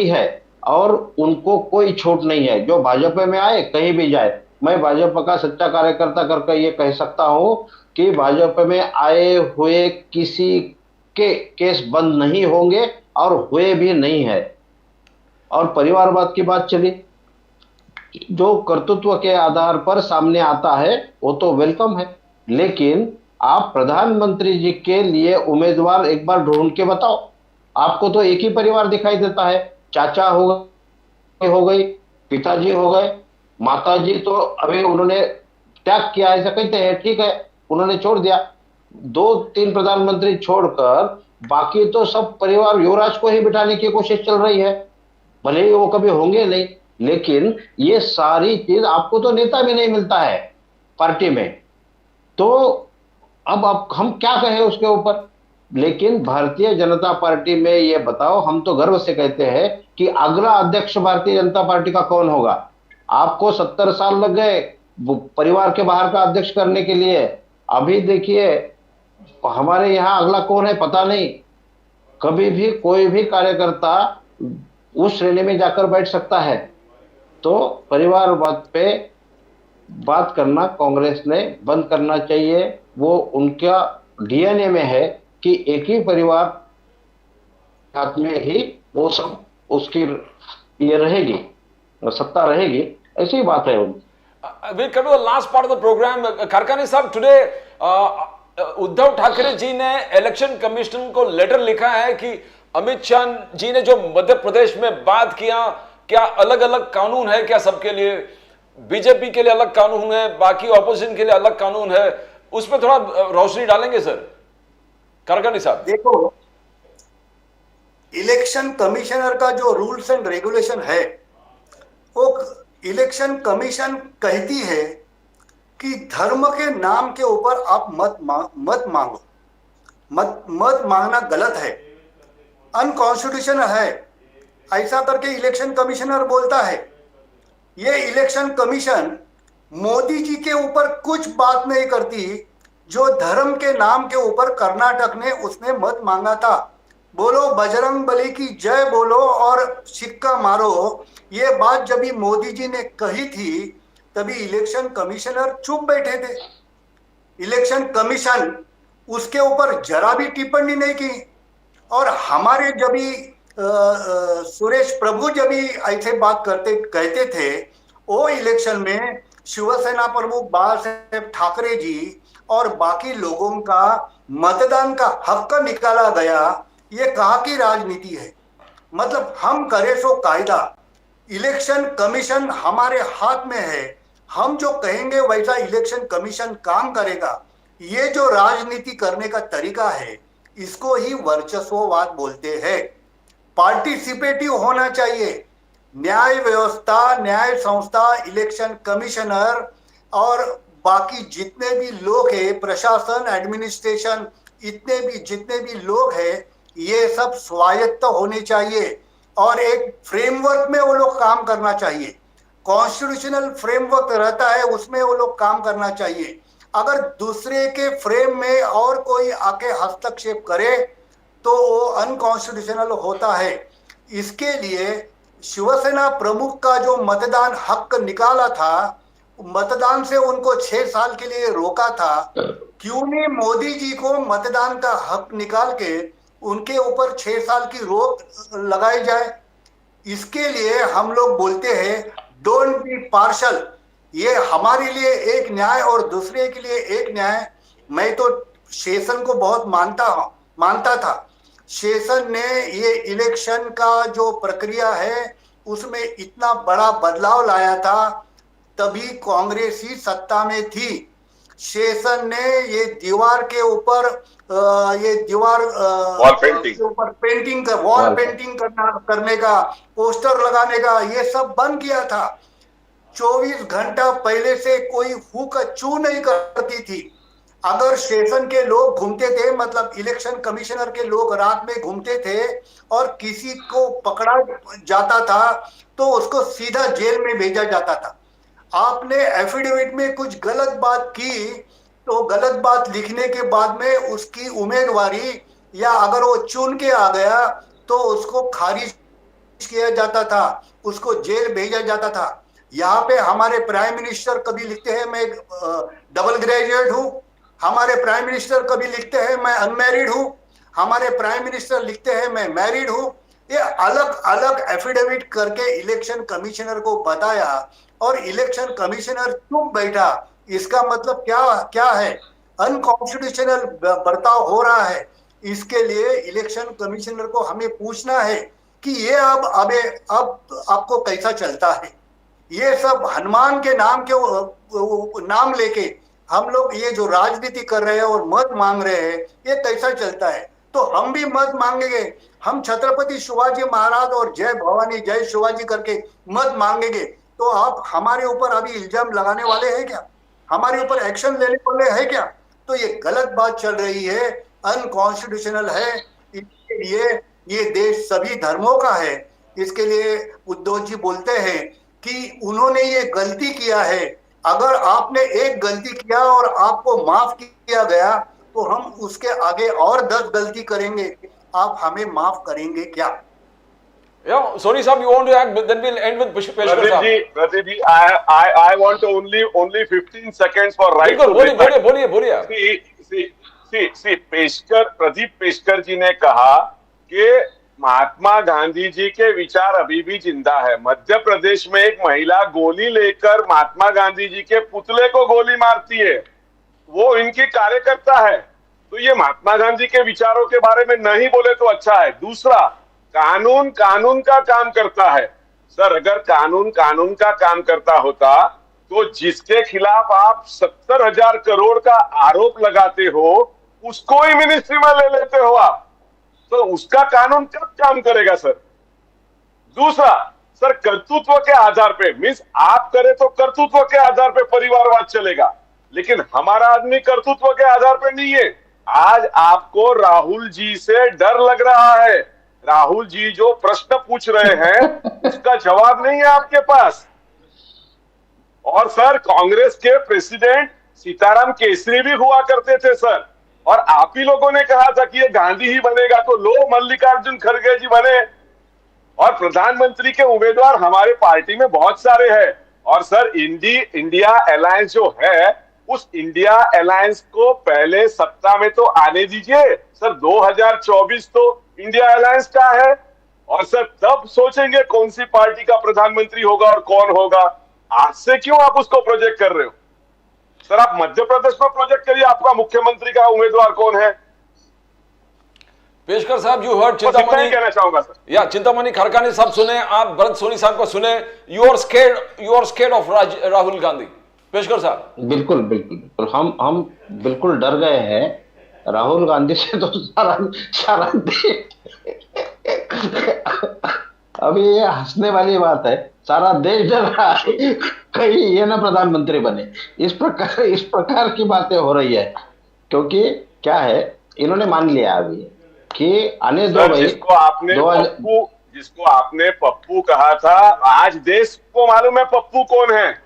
है, और उनको कोई छूट नहीं है। जो भाजपा में आए, कहीं भी जाए, मैं भाजपा का सच्चा कार्यकर्ता करके ये कह सकता हूं कि भाजपा में आए हुए किसी के केस बंद नहीं होंगे, और हुए भी नहीं है। और परिवारवाद की बात चली, जो कर्तृत्व के आधार पर सामने आता है वो तो वेलकम है, लेकिन आप प्रधानमंत्री जी के लिए उम्मीदवार एक बार ढूंढ के बताओ। आपको तो एक ही परिवार दिखाई देता है, चाचा हो गई, पिताजी हो गए, माताजी तो अभी उन्होंने त्याग किया ऐसा कहते हैं, ठीक है, उन्होंने छोड़ दिया। दो तीन प्रधानमंत्री छोड़कर बाकी तो सब परिवार युवराज को ही बिठाने की कोशिश चल रही है, भले ही वो कभी होंगे नहीं, लेकिन ये सारी चीज आपको तो नेता भी नहीं मिलता है पार्टी में, तो अब हम क्या कहें उसके ऊपर। लेकिन भारतीय जनता पार्टी में ये बताओ, हम तो गर्व से कहते हैं कि अगला अध्यक्ष भारतीय जनता पार्टी का कौन होगा। आपको 70 साल लग गए परिवार के बाहर का अध्यक्ष करने के लिए, अभी देखिए हमारे यहाँ अगला कौन है पता नहीं। कभी भी कोई भी कार्यकर्ता उस श्रेणी में जाकर बैठ सकता है। तो परिवारवाद पे बात करना कांग्रेस ने बंद करना चाहिए। वो उनका डीएनए में है कि एक ही परिवार हाथ में ही वो सब उसकी ये रहेगी, सत्ता रहेगी, ऐसी ही बात है। We'll come to the last part of the program. Karkani साहब, today उद्धव ठाकरे जी ने इलेक्शन कमीशन को लेटर लिखा है कि अमित शाह जी ने जो मध्य प्रदेश में बात किया, क्या अलग अलग कानून है क्या सबके लिए? बीजेपी के लिए अलग कानून है, बाकी ऑपोजिशन के लिए अलग कानून है, उस पर थोड़ा रोशनी डालेंगे सर करकनी साहब? देखो, इलेक्शन कमिश्नर का जो रूल्स एंड रेगुलेशन है, वो इलेक्शन कमीशन कहती है कि धर्म के नाम के ऊपर आप मत मांगो। मत मांगना गलत है, अनकॉन्स्टिट्यूशनल है, ऐसा करके इलेक्शन कमिश्नर बोलता है। ये इलेक्शन कमीशन मोदी जी के ऊपर कुछ बात नहीं करती। जो धर्म के नाम के ऊपर कर्नाटक ने उसने मत मांगा था, बोलो बजरंग बली की जय बोलो और सिक्का मारो, ये बात जब मोदी जी ने कही थी तभी इलेक्शन कमिश्नर चुप बैठे थे। इलेक्शन कमीशन उसके ऊपर जरा भी टिप्पणी नहीं की। और हमारे जब सुरेश प्रभु जब ऐसे बात कहते थे, वो इलेक्शन में शिवसेना प्रमुख बाळासाहेब ठाकरे जी और बाकी लोगों का मतदान का हक निकाला गया। ये कहाँ की राजनीति है? मतलब हम करे सो कायदा, इलेक्शन कमीशन हमारे हाथ में है, हम जो कहेंगे वैसा इलेक्शन कमीशन काम करेगा। ये जो राजनीति करने का तरीका है, इसको ही वर्चस्ववाद बोलते हैं। पार्टिसिपेटिव होना चाहिए। न्याय व्यवस्था, न्याय संस्था, इलेक्शन कमिश्नर और बाकी जितने भी लोग हैं, प्रशासन, एडमिनिस्ट्रेशन, जितने भी लोग हैं, ये सब स्वायत्त होने चाहिए और एक फ्रेमवर्क में वो लोग काम करना चाहिए। कॉन्स्टिट्यूशनल फ्रेमवर्क रहता है, उसमें वो लोग काम करना चाहिए। अगर दूसरे के फ्रेम में और कोई आके हस्तक्षेप करे तो वो अनकॉन्स्टिट्यूशनल होता है। इसके लिए शिवसेना प्रमुख का जो मतदान हक निकाला था, मतदान से उनको 6 साल के लिए रोका था, क्यों नहीं मोदी जी को मतदान का हक निकाल के उनके ऊपर 6 साल की रोक लगाई जाए? इसके लिए हम लोग बोलते हैं डोंट बी पार्शल। ये हमारे लिए एक न्याय और दूसरे के लिए एक न्याय। मैं तो शेषन को बहुत मानता था। शेषन ने ये इलेक्शन का जो प्रक्रिया है उसमें इतना बड़ा बदलाव लाया था, तभी कांग्रेस ही सत्ता में थी। शेषन ने ये दीवार के ऊपर वॉल पेंटिंग करने का, पोस्टर लगाने का, ये सब बंद किया था। 24 घंटा पहले से कोई हु का चू नहीं करती थी। अगर स्टेशन के लोग घूमते थे, मतलब इलेक्शन कमिश्नर के लोग रात में घूमते थे और किसी को पकड़ा जाता था तो उसको सीधा जेल में भेजा जाता था। आपने एफिडेविट में कुछ गलत बात की तो गलत बात लिखने के बाद में उसकी उम्मीदवारी या अगर वो चुन के आ गया तो उसको खारिज किया जाता था, उसको जेल भेजा जाता था। यहाँ पे हमारे प्राइम मिनिस्टर कभी लिखते हैं मैं डबल ग्रेजुएट हूँ, हमारे प्राइम मिनिस्टर कभी लिखते हैं मैं अनमैरिड हूँ, हमारे प्राइम मिनिस्टर लिखते हैं मैं मैरिड हूँ। ये अलग अलग एफिडेविट करके इलेक्शन कमिश्नर को बताया और इलेक्शन कमिश्नर चुप बैठा, इसका मतलब क्या है? अनकॉन्स्टिट्यूशनल बर्ताव हो रहा है। इसके लिए इलेक्शन कमिश्नर को हमें पूछना है कि ये अब आपको कैसा चलता है? ये सब हनुमान के नाम लेके हम लोग ये जो राजनीति कर रहे हैं और मत मांग रहे हैं, ये कैसा चलता है? तो हम भी मत मांगेंगे, हम छत्रपति शिवाजी महाराज और जय भवानी जय शिवाजी करके मत मांगेंगे, तो आप हमारे ऊपर अभी इल्जाम लगाने वाले हैं क्या? हमारे ऊपर एक्शन लेने वाले हैं क्या? तो ये गलत बात चल रही है, अनकॉन्स्टिट्यूशनल है। इसके लिए ये देश सभी धर्मों का है। इसके लिए उद्धव जी बोलते हैं कि उन्होंने ये गलती किया है। अगर आपने एक गलती किया और आपको माफ किया गया, तो हम उसके आगे और 10 गलती करेंगे, आप हमें माफ करेंगे क्या? Yeah, Soni Saab, you want to act, then we'll end with Peshkar Saab. Pradeep ji, I want only 15 seconds for right to बोलिए. See, प्रदीप पेशकर जी ने कहा कि महात्मा गांधी जी के विचार अभी भी जिंदा है। मध्य प्रदेश में एक महिला गोली लेकर महात्मा गांधी जी के पुतले को गोली मारती है, वो इनकी कार्यकर्ता है। तो ये महात्मा गांधी के विचारों के बारे में नहीं बोले तो अच्छा है। दूसरा, कानून का काम करता है। सर, अगर कानून का काम करता होता तो जिसके खिलाफ आप 70,000 करोड़ का आरोप लगाते हो, उसको ही मिनिस्ट्री में ले लेते हो आप, तो उसका कानून कब काम करेगा सर? दूसरा, सर, कर्तृत्व के आधार पे, मीन्स आप करें तो कर्तृत्व के आधार पे परिवारवाद चलेगा, लेकिन हमारा आदमी कर्तृत्व के आधार पे नहीं है। आज आपको राहुल जी से डर लग रहा है। राहुल जी जो प्रश्न पूछ रहे हैं उसका जवाब नहीं है आपके पास। और सर, कांग्रेस के प्रेसिडेंट सीताराम केसरी भी हुआ करते थे सर, और आप ही लोगों ने कहा था कि ये गांधी ही बनेगा, तो लो मल्लिकार्जुन खड़गे जी बने। और प्रधानमंत्री के उम्मीदवार हमारे पार्टी में बहुत सारे हैं। और सर, इंडिया अलायंस जो है, उस इंडिया अलायंस को पहले सत्ता में तो आने दीजिए सर। 2024 तो इंडिया अलायंस का है, और सर तब सोचेंगे कौन सी पार्टी का प्रधानमंत्री होगा और कौन होगा। आज से क्यों आप उसको प्रोजेक्ट कर रहे हो सर? आप मध्य प्रदेश में प्रोजेक्ट करिए, आपका मुख्यमंत्री का उम्मीदवार कौन है। पेशकर साहब, यू हर्ड चिंतामणि, कहना चाहूंगा सर। या चिंतामणि खरकानी साहब सुने, आप भरत सोनी साहब को सुने। You are scared of Rahul Gandhi. Peshkar साहब, बिल्कुल हम बिल्कुल डर गए हैं राहुल गांधी से। तो सारा देश, अभी ये हंसने वाली बात है, सारा देश डर रहा है कहीं ये ना प्रधानमंत्री बने। इस प्रकार की बातें हो रही है, क्योंकि क्या है, इन्होंने मान लिया अभी कि आने दो भाई। जिसको आपने पप्पू कहा था, आज देश को मालूम है पप्पू कौन है।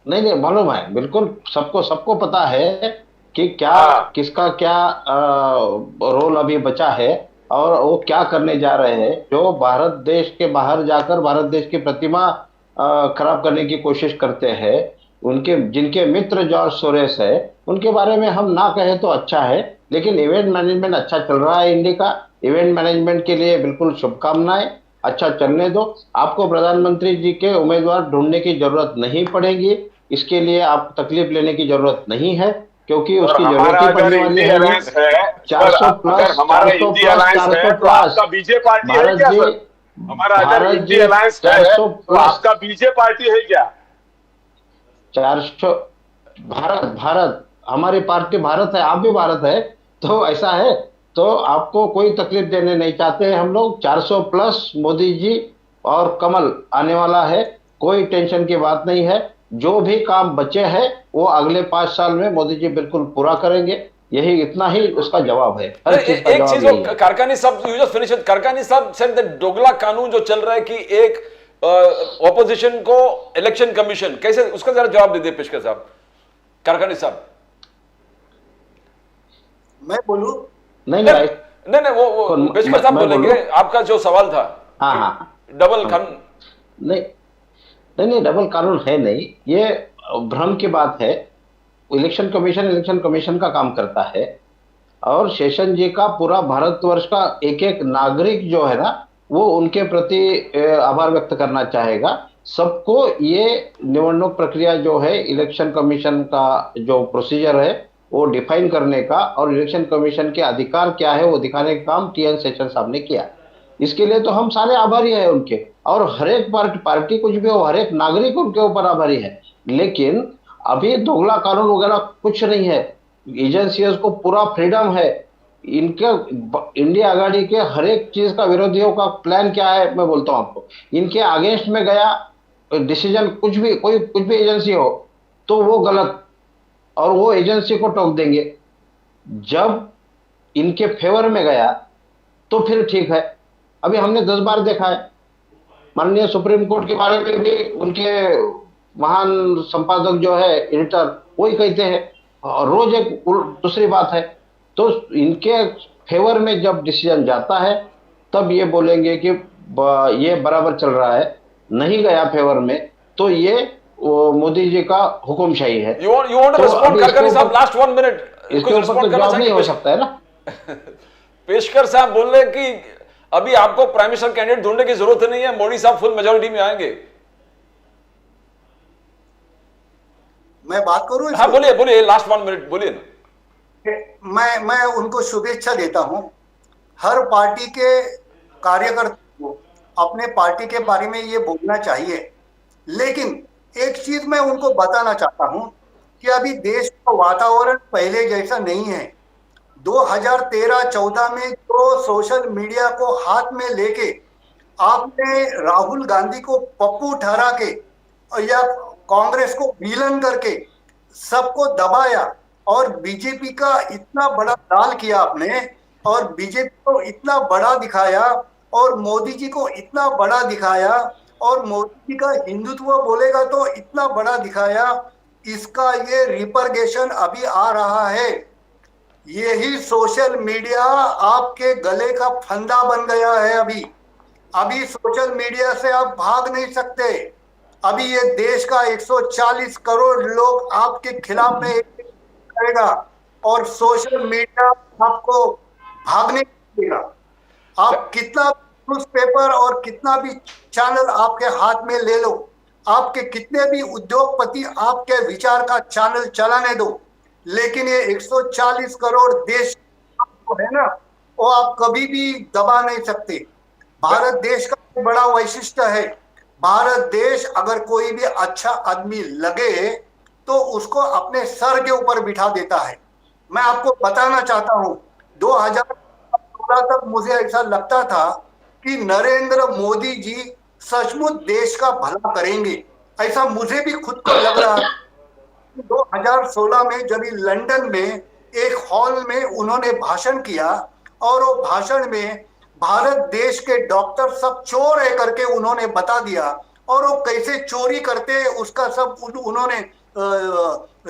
नहीं, मालूम है, बिल्कुल सबको पता है कि क्या किसका क्या रोल अभी बचा है और वो क्या करने जा रहे हैं। जो भारत देश के बाहर जाकर भारत देश की प्रतिमा खराब करने की कोशिश करते हैं, जिनके मित्र जॉर्ज सोरेस है, उनके बारे में हम ना कहें तो अच्छा है। लेकिन इवेंट मैनेजमेंट अच्छा चल रहा है इंडिया का। इवेंट मैनेजमेंट के लिए बिल्कुल शुभकामनाएं, अच्छा चलने दो। आपको प्रधानमंत्री जी के उम्मीदवार ढूंढने की जरूरत नहीं पड़ेगी, इसके लिए आप तकलीफ लेने की जरूरत नहीं है, क्योंकि उसकी जरूरत ही पड़ने वाली है। 400 प्लस बीजेपी पार्टी है क्या सर? हमारा अगर इंडिया अलायंस है तो आपका बीजेपी पार्टी है क्या? 400 भारत हमारी पार्टी भारत है, आप भी भारत है, तो ऐसा है तो आपको कोई तकलीफ देने नहीं चाहते हैं हम लोग। 400 प्लस मोदी जी और कमल आने वाला है, कोई टेंशन की बात नहीं है। जो भी काम बचे हैं वो अगले 5 साल में मोदी जी बिल्कुल पूरा करेंगे। यही इतना ही उसका जवाब है। एक चीज कारकानी साहब, यू जस्ट फिनिश इट। कारकानी साहब सेड दैट दोगला कानून जो चल रहा है कि एक ऑपोजिशन को इलेक्शन कमीशन, कैसे, उसका जरा जवाब दे दे पेशकर साहब। कारकानी साहब, मैं बोलूं? नहीं, वो पेशकर साहब बोलेंगे। आपका जो सवाल था, हाँ, डबल कानून नहीं, डबल कानून है नहीं, ये भ्रम की बात है। इलेक्शन कमीशन का काम करता है, और शेषन जी का पूरा भारतवर्ष का एक नागरिक जो है ना, वो उनके प्रति आभार व्यक्त करना चाहेगा। सबको ये निवडणूक प्रक्रिया जो है, इलेक्शन कमीशन का जो प्रोसीजर है वो डिफाइन करने का और इलेक्शन कमीशन के अधिकार क्या है वो दिखाने का काम टी एन शेषन साहब ने किया। इसके लिए तो हम सारे आभारी हैं उनके, और हर एक पार्टी कुछ भी हो, हर एक नागरिक उनके ऊपर आभारी है। लेकिन अभी दोगला कानून वगैरह कुछ नहीं है, एजेंसियों को पूरा फ्रीडम है। इनके इंडिया आघाड़ी के हर एक चीज का विरोधियों का प्लान क्या है मैं बोलता हूं आपको। इनके अगेंस्ट में गया डिसीजन, कुछ भी एजेंसी हो तो वो गलत, और वो एजेंसी को टोक देंगे। जब इनके फेवर में गया तो फिर ठीक है। अभी हमने 10 बार देखा है, माननीय सुप्रीम कोर्ट के बारे में भी उनके महान संपादक जो है एडिटर वही कहते हैं, और रोज एक दूसरी बात है। तो इनके फेवर में जब डिसीजन जाता है तब ये बोलेंगे कि ये बराबर चल रहा है, नहीं गया फेवर में तो ये मोदी जी का हुकुमशाही है। You want to respond, खरकानी साहब, last 1 minute इसके ऊपर तो जवाब नहीं हो सकता है ना। पेशकर साहब बोल रहे कि अभी आपको प्राइम मिनिस्टर कैंडिडेट ढूंढने की जरूरत नहीं है, मोदी साहब फुल मेजोरिटी में आएंगे। मैं बात करूं? हाँ बोलिए, लास्ट 1 मिनट बोलिए ना। मैं उनको शुभेच्छा देता हूं। हर पार्टी के कार्यकर्ता को अपने पार्टी के बारे में ये बोलना चाहिए, लेकिन एक चीज मैं उनको बताना चाहता हूं कि अभी देश का वातावरण पहले जैसा नहीं है। 2013-14 में जो सोशल मीडिया को हाथ में लेके आपने राहुल गांधी को पप्पू ठहरा के या कांग्रेस को विलन करके सबको दबाया, और बीजेपी का इतना बड़ा दाल किया आपने, और बीजेपी को इतना बड़ा दिखाया, और मोदी जी को इतना बड़ा दिखाया, और मोदी जी का हिंदुत्व बोलेगा तो इतना बड़ा दिखाया। इसका ये रिपरकेशन अभी आ रहा है। यही सोशल मीडिया आपके गले का फंदा बन गया है। अभी सोशल मीडिया से आप भाग नहीं सकते। अभी ये देश का 140 करोड़ लोग आपके खिलाफ में करेगा, और सोशल मीडिया आपको भागने देगा। आप कितना न्यूज़पेपर और कितना भी चैनल आपके हाथ में ले लो, आपके कितने भी उद्योगपति आपके विचार का चैनल चलाने दो, लेकिन ये 140 करोड़ देश है ना, वो आप कभी भी दबा नहीं सकते। भारत देश का बड़ा वैशिष्ट्य है। भारत देश अगर कोई भी अच्छा आदमी लगे तो उसको अपने सर के ऊपर बिठा देता है। मैं आपको बताना चाहता हूं, 2014 तक मुझे ऐसा लगता था कि नरेंद्र मोदी जी सचमुच देश का भला करेंगे, ऐसा मुझे भी खुद को लग रहा है। 2016 में जब लंदन में एक हॉल में उन्होंने भाषण किया, और वो भाषण में भारत देश के डॉक्टर सब चोर है करके उन्होंने बता दिया, और वो कैसे चोरी करते उसका सब उन्होंने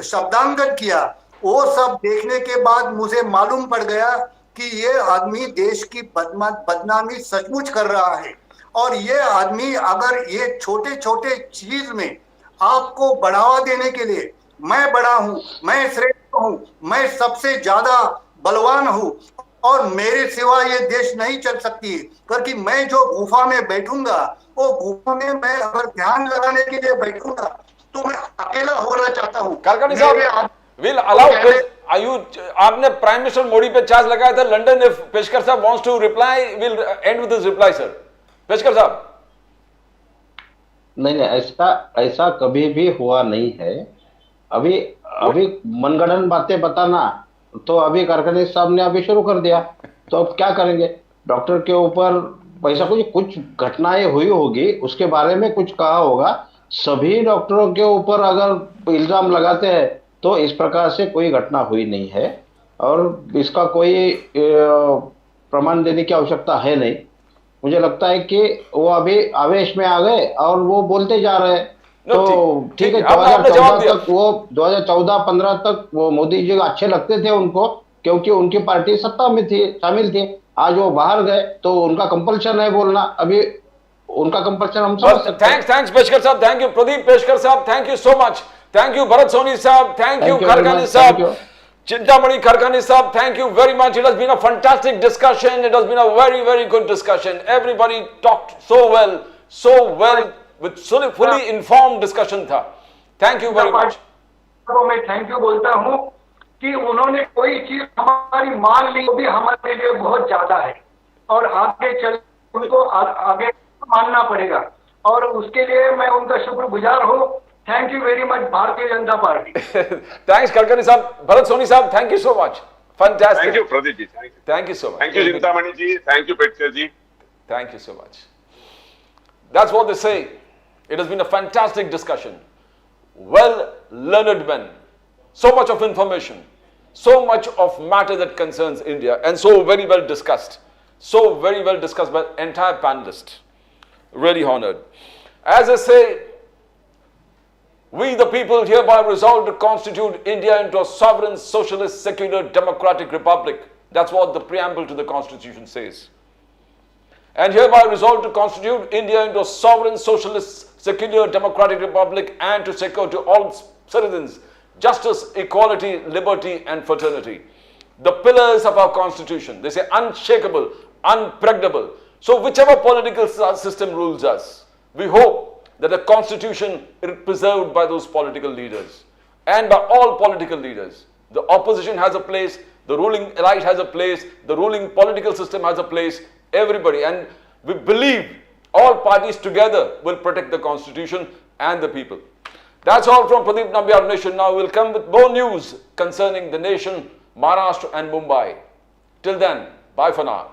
शब्दांकन किया। वो सब देखने के बाद मुझे मालूम पड़ गया कि ये आदमी देश की बदनामी सचमुच कर रहा है। और ये आदमी अगर ये छोटे छोटे चीज में आपको बढ़ावा देने के लिए, मैं बड़ा हूं, मैं श्रेष्ठ हूं, मैं सबसे ज्यादा बलवान हूं, और मेरे सिवा ये देश नहीं चल सकती, क्योंकि मैं जो गुफा में बैठूंगा, वो गुफा में मैं अगर ध्यान लगाने के लिए बैठूंगा तो मैं अकेला होना चाहता हूं। कालकानी साहब, will allow आपने प्राइम मिनिस्टर मोदी पे चार्ज लगाया था लंदन। इफ पेशकर साहब wants to reply, will end with his reply sir. Peshkar साहब, नहीं, ऐसा कभी भी हुआ नहीं है। अभी मनगढ़ंत बातें बताना तो अभी कारखाने साहब ने अभी शुरू कर दिया, तो अब क्या करेंगे? डॉक्टर के ऊपर ऐसा कुछ घटनाएं हुई होगी, उसके बारे में कुछ कहा होगा। सभी डॉक्टरों के ऊपर अगर इल्जाम लगाते हैं तो इस प्रकार से कोई घटना हुई नहीं है, और इसका कोई प्रमाण देने की आवश्यकता है नहीं। मुझे लगता है कि वो अभी आवेश में आ गए और वो बोलते जा रहे हैं। तो ठीक है, 2014 तक, वो 2014-15 तक वो मोदी जी अच्छे लगते थे उनको, क्योंकि उनकी पार्टी सत्ता में थी, शामिल थी। आज वो बाहर गए तो उनका कंपल्शन है बोलना, अभी उनका कंपल्शन हम समझ सकते हैं। थैंक्स पेशकर साहब, थैंक यू प्रदीप पेशकर साहब, thank you so much, thank you Bharat Soni साहब, थैंक यू खरकानी साहब, Chintamani Karkani Sahab, thank you very much. It has been a fantastic discussion. It has been a very, very good discussion. Everybody talked so well, with fully informed discussion था. Thank you very much. तो मैं थैंक यू बोलता हूँ कि उन्होंने कोई चीज हमारी मान ली, वो भी हमारे लिए बहुत ज्यादा है और आगे चल उनको आगे मानना पड़ेगा और उसके लिए मैं उनका शुक्रगुजार हूँ. थैंक यू वेरी मच भारतीय Janata party. Thanks Karkani Sahab. Bharat Soni Sahab, thank you so much. Fantastic. Thank you, Pradeep ji. Thank you so much. Thank you, Chintamani ji. Thank you, Petker ji. Thank you so much. That's what they say. It has been a fantastic discussion. Well learned men. So much of information. So much of matter that concerns India and so very well discussed. So very well discussed by the entire panelist. Really honored. As I say, we the people hereby resolve to constitute India into a sovereign, socialist, secular, democratic republic. That's what the preamble to the constitution says. And hereby resolve to constitute India into a sovereign, socialist, secular, democratic republic and to secure to all citizens justice, equality, liberty and fraternity. The pillars of our constitution, they say unshakable, unpregnable. So whichever political system rules us, we hope that the constitution is preserved by those political leaders and by all political leaders. The opposition has a place, the ruling right has a place, the ruling political system has a place, everybody. And we believe all parties together will protect the constitution and the people. That's all from Pradeep Nambiar Nation. Now we'll come with more news concerning the nation, Maharashtra and Mumbai. Till then, bye for now.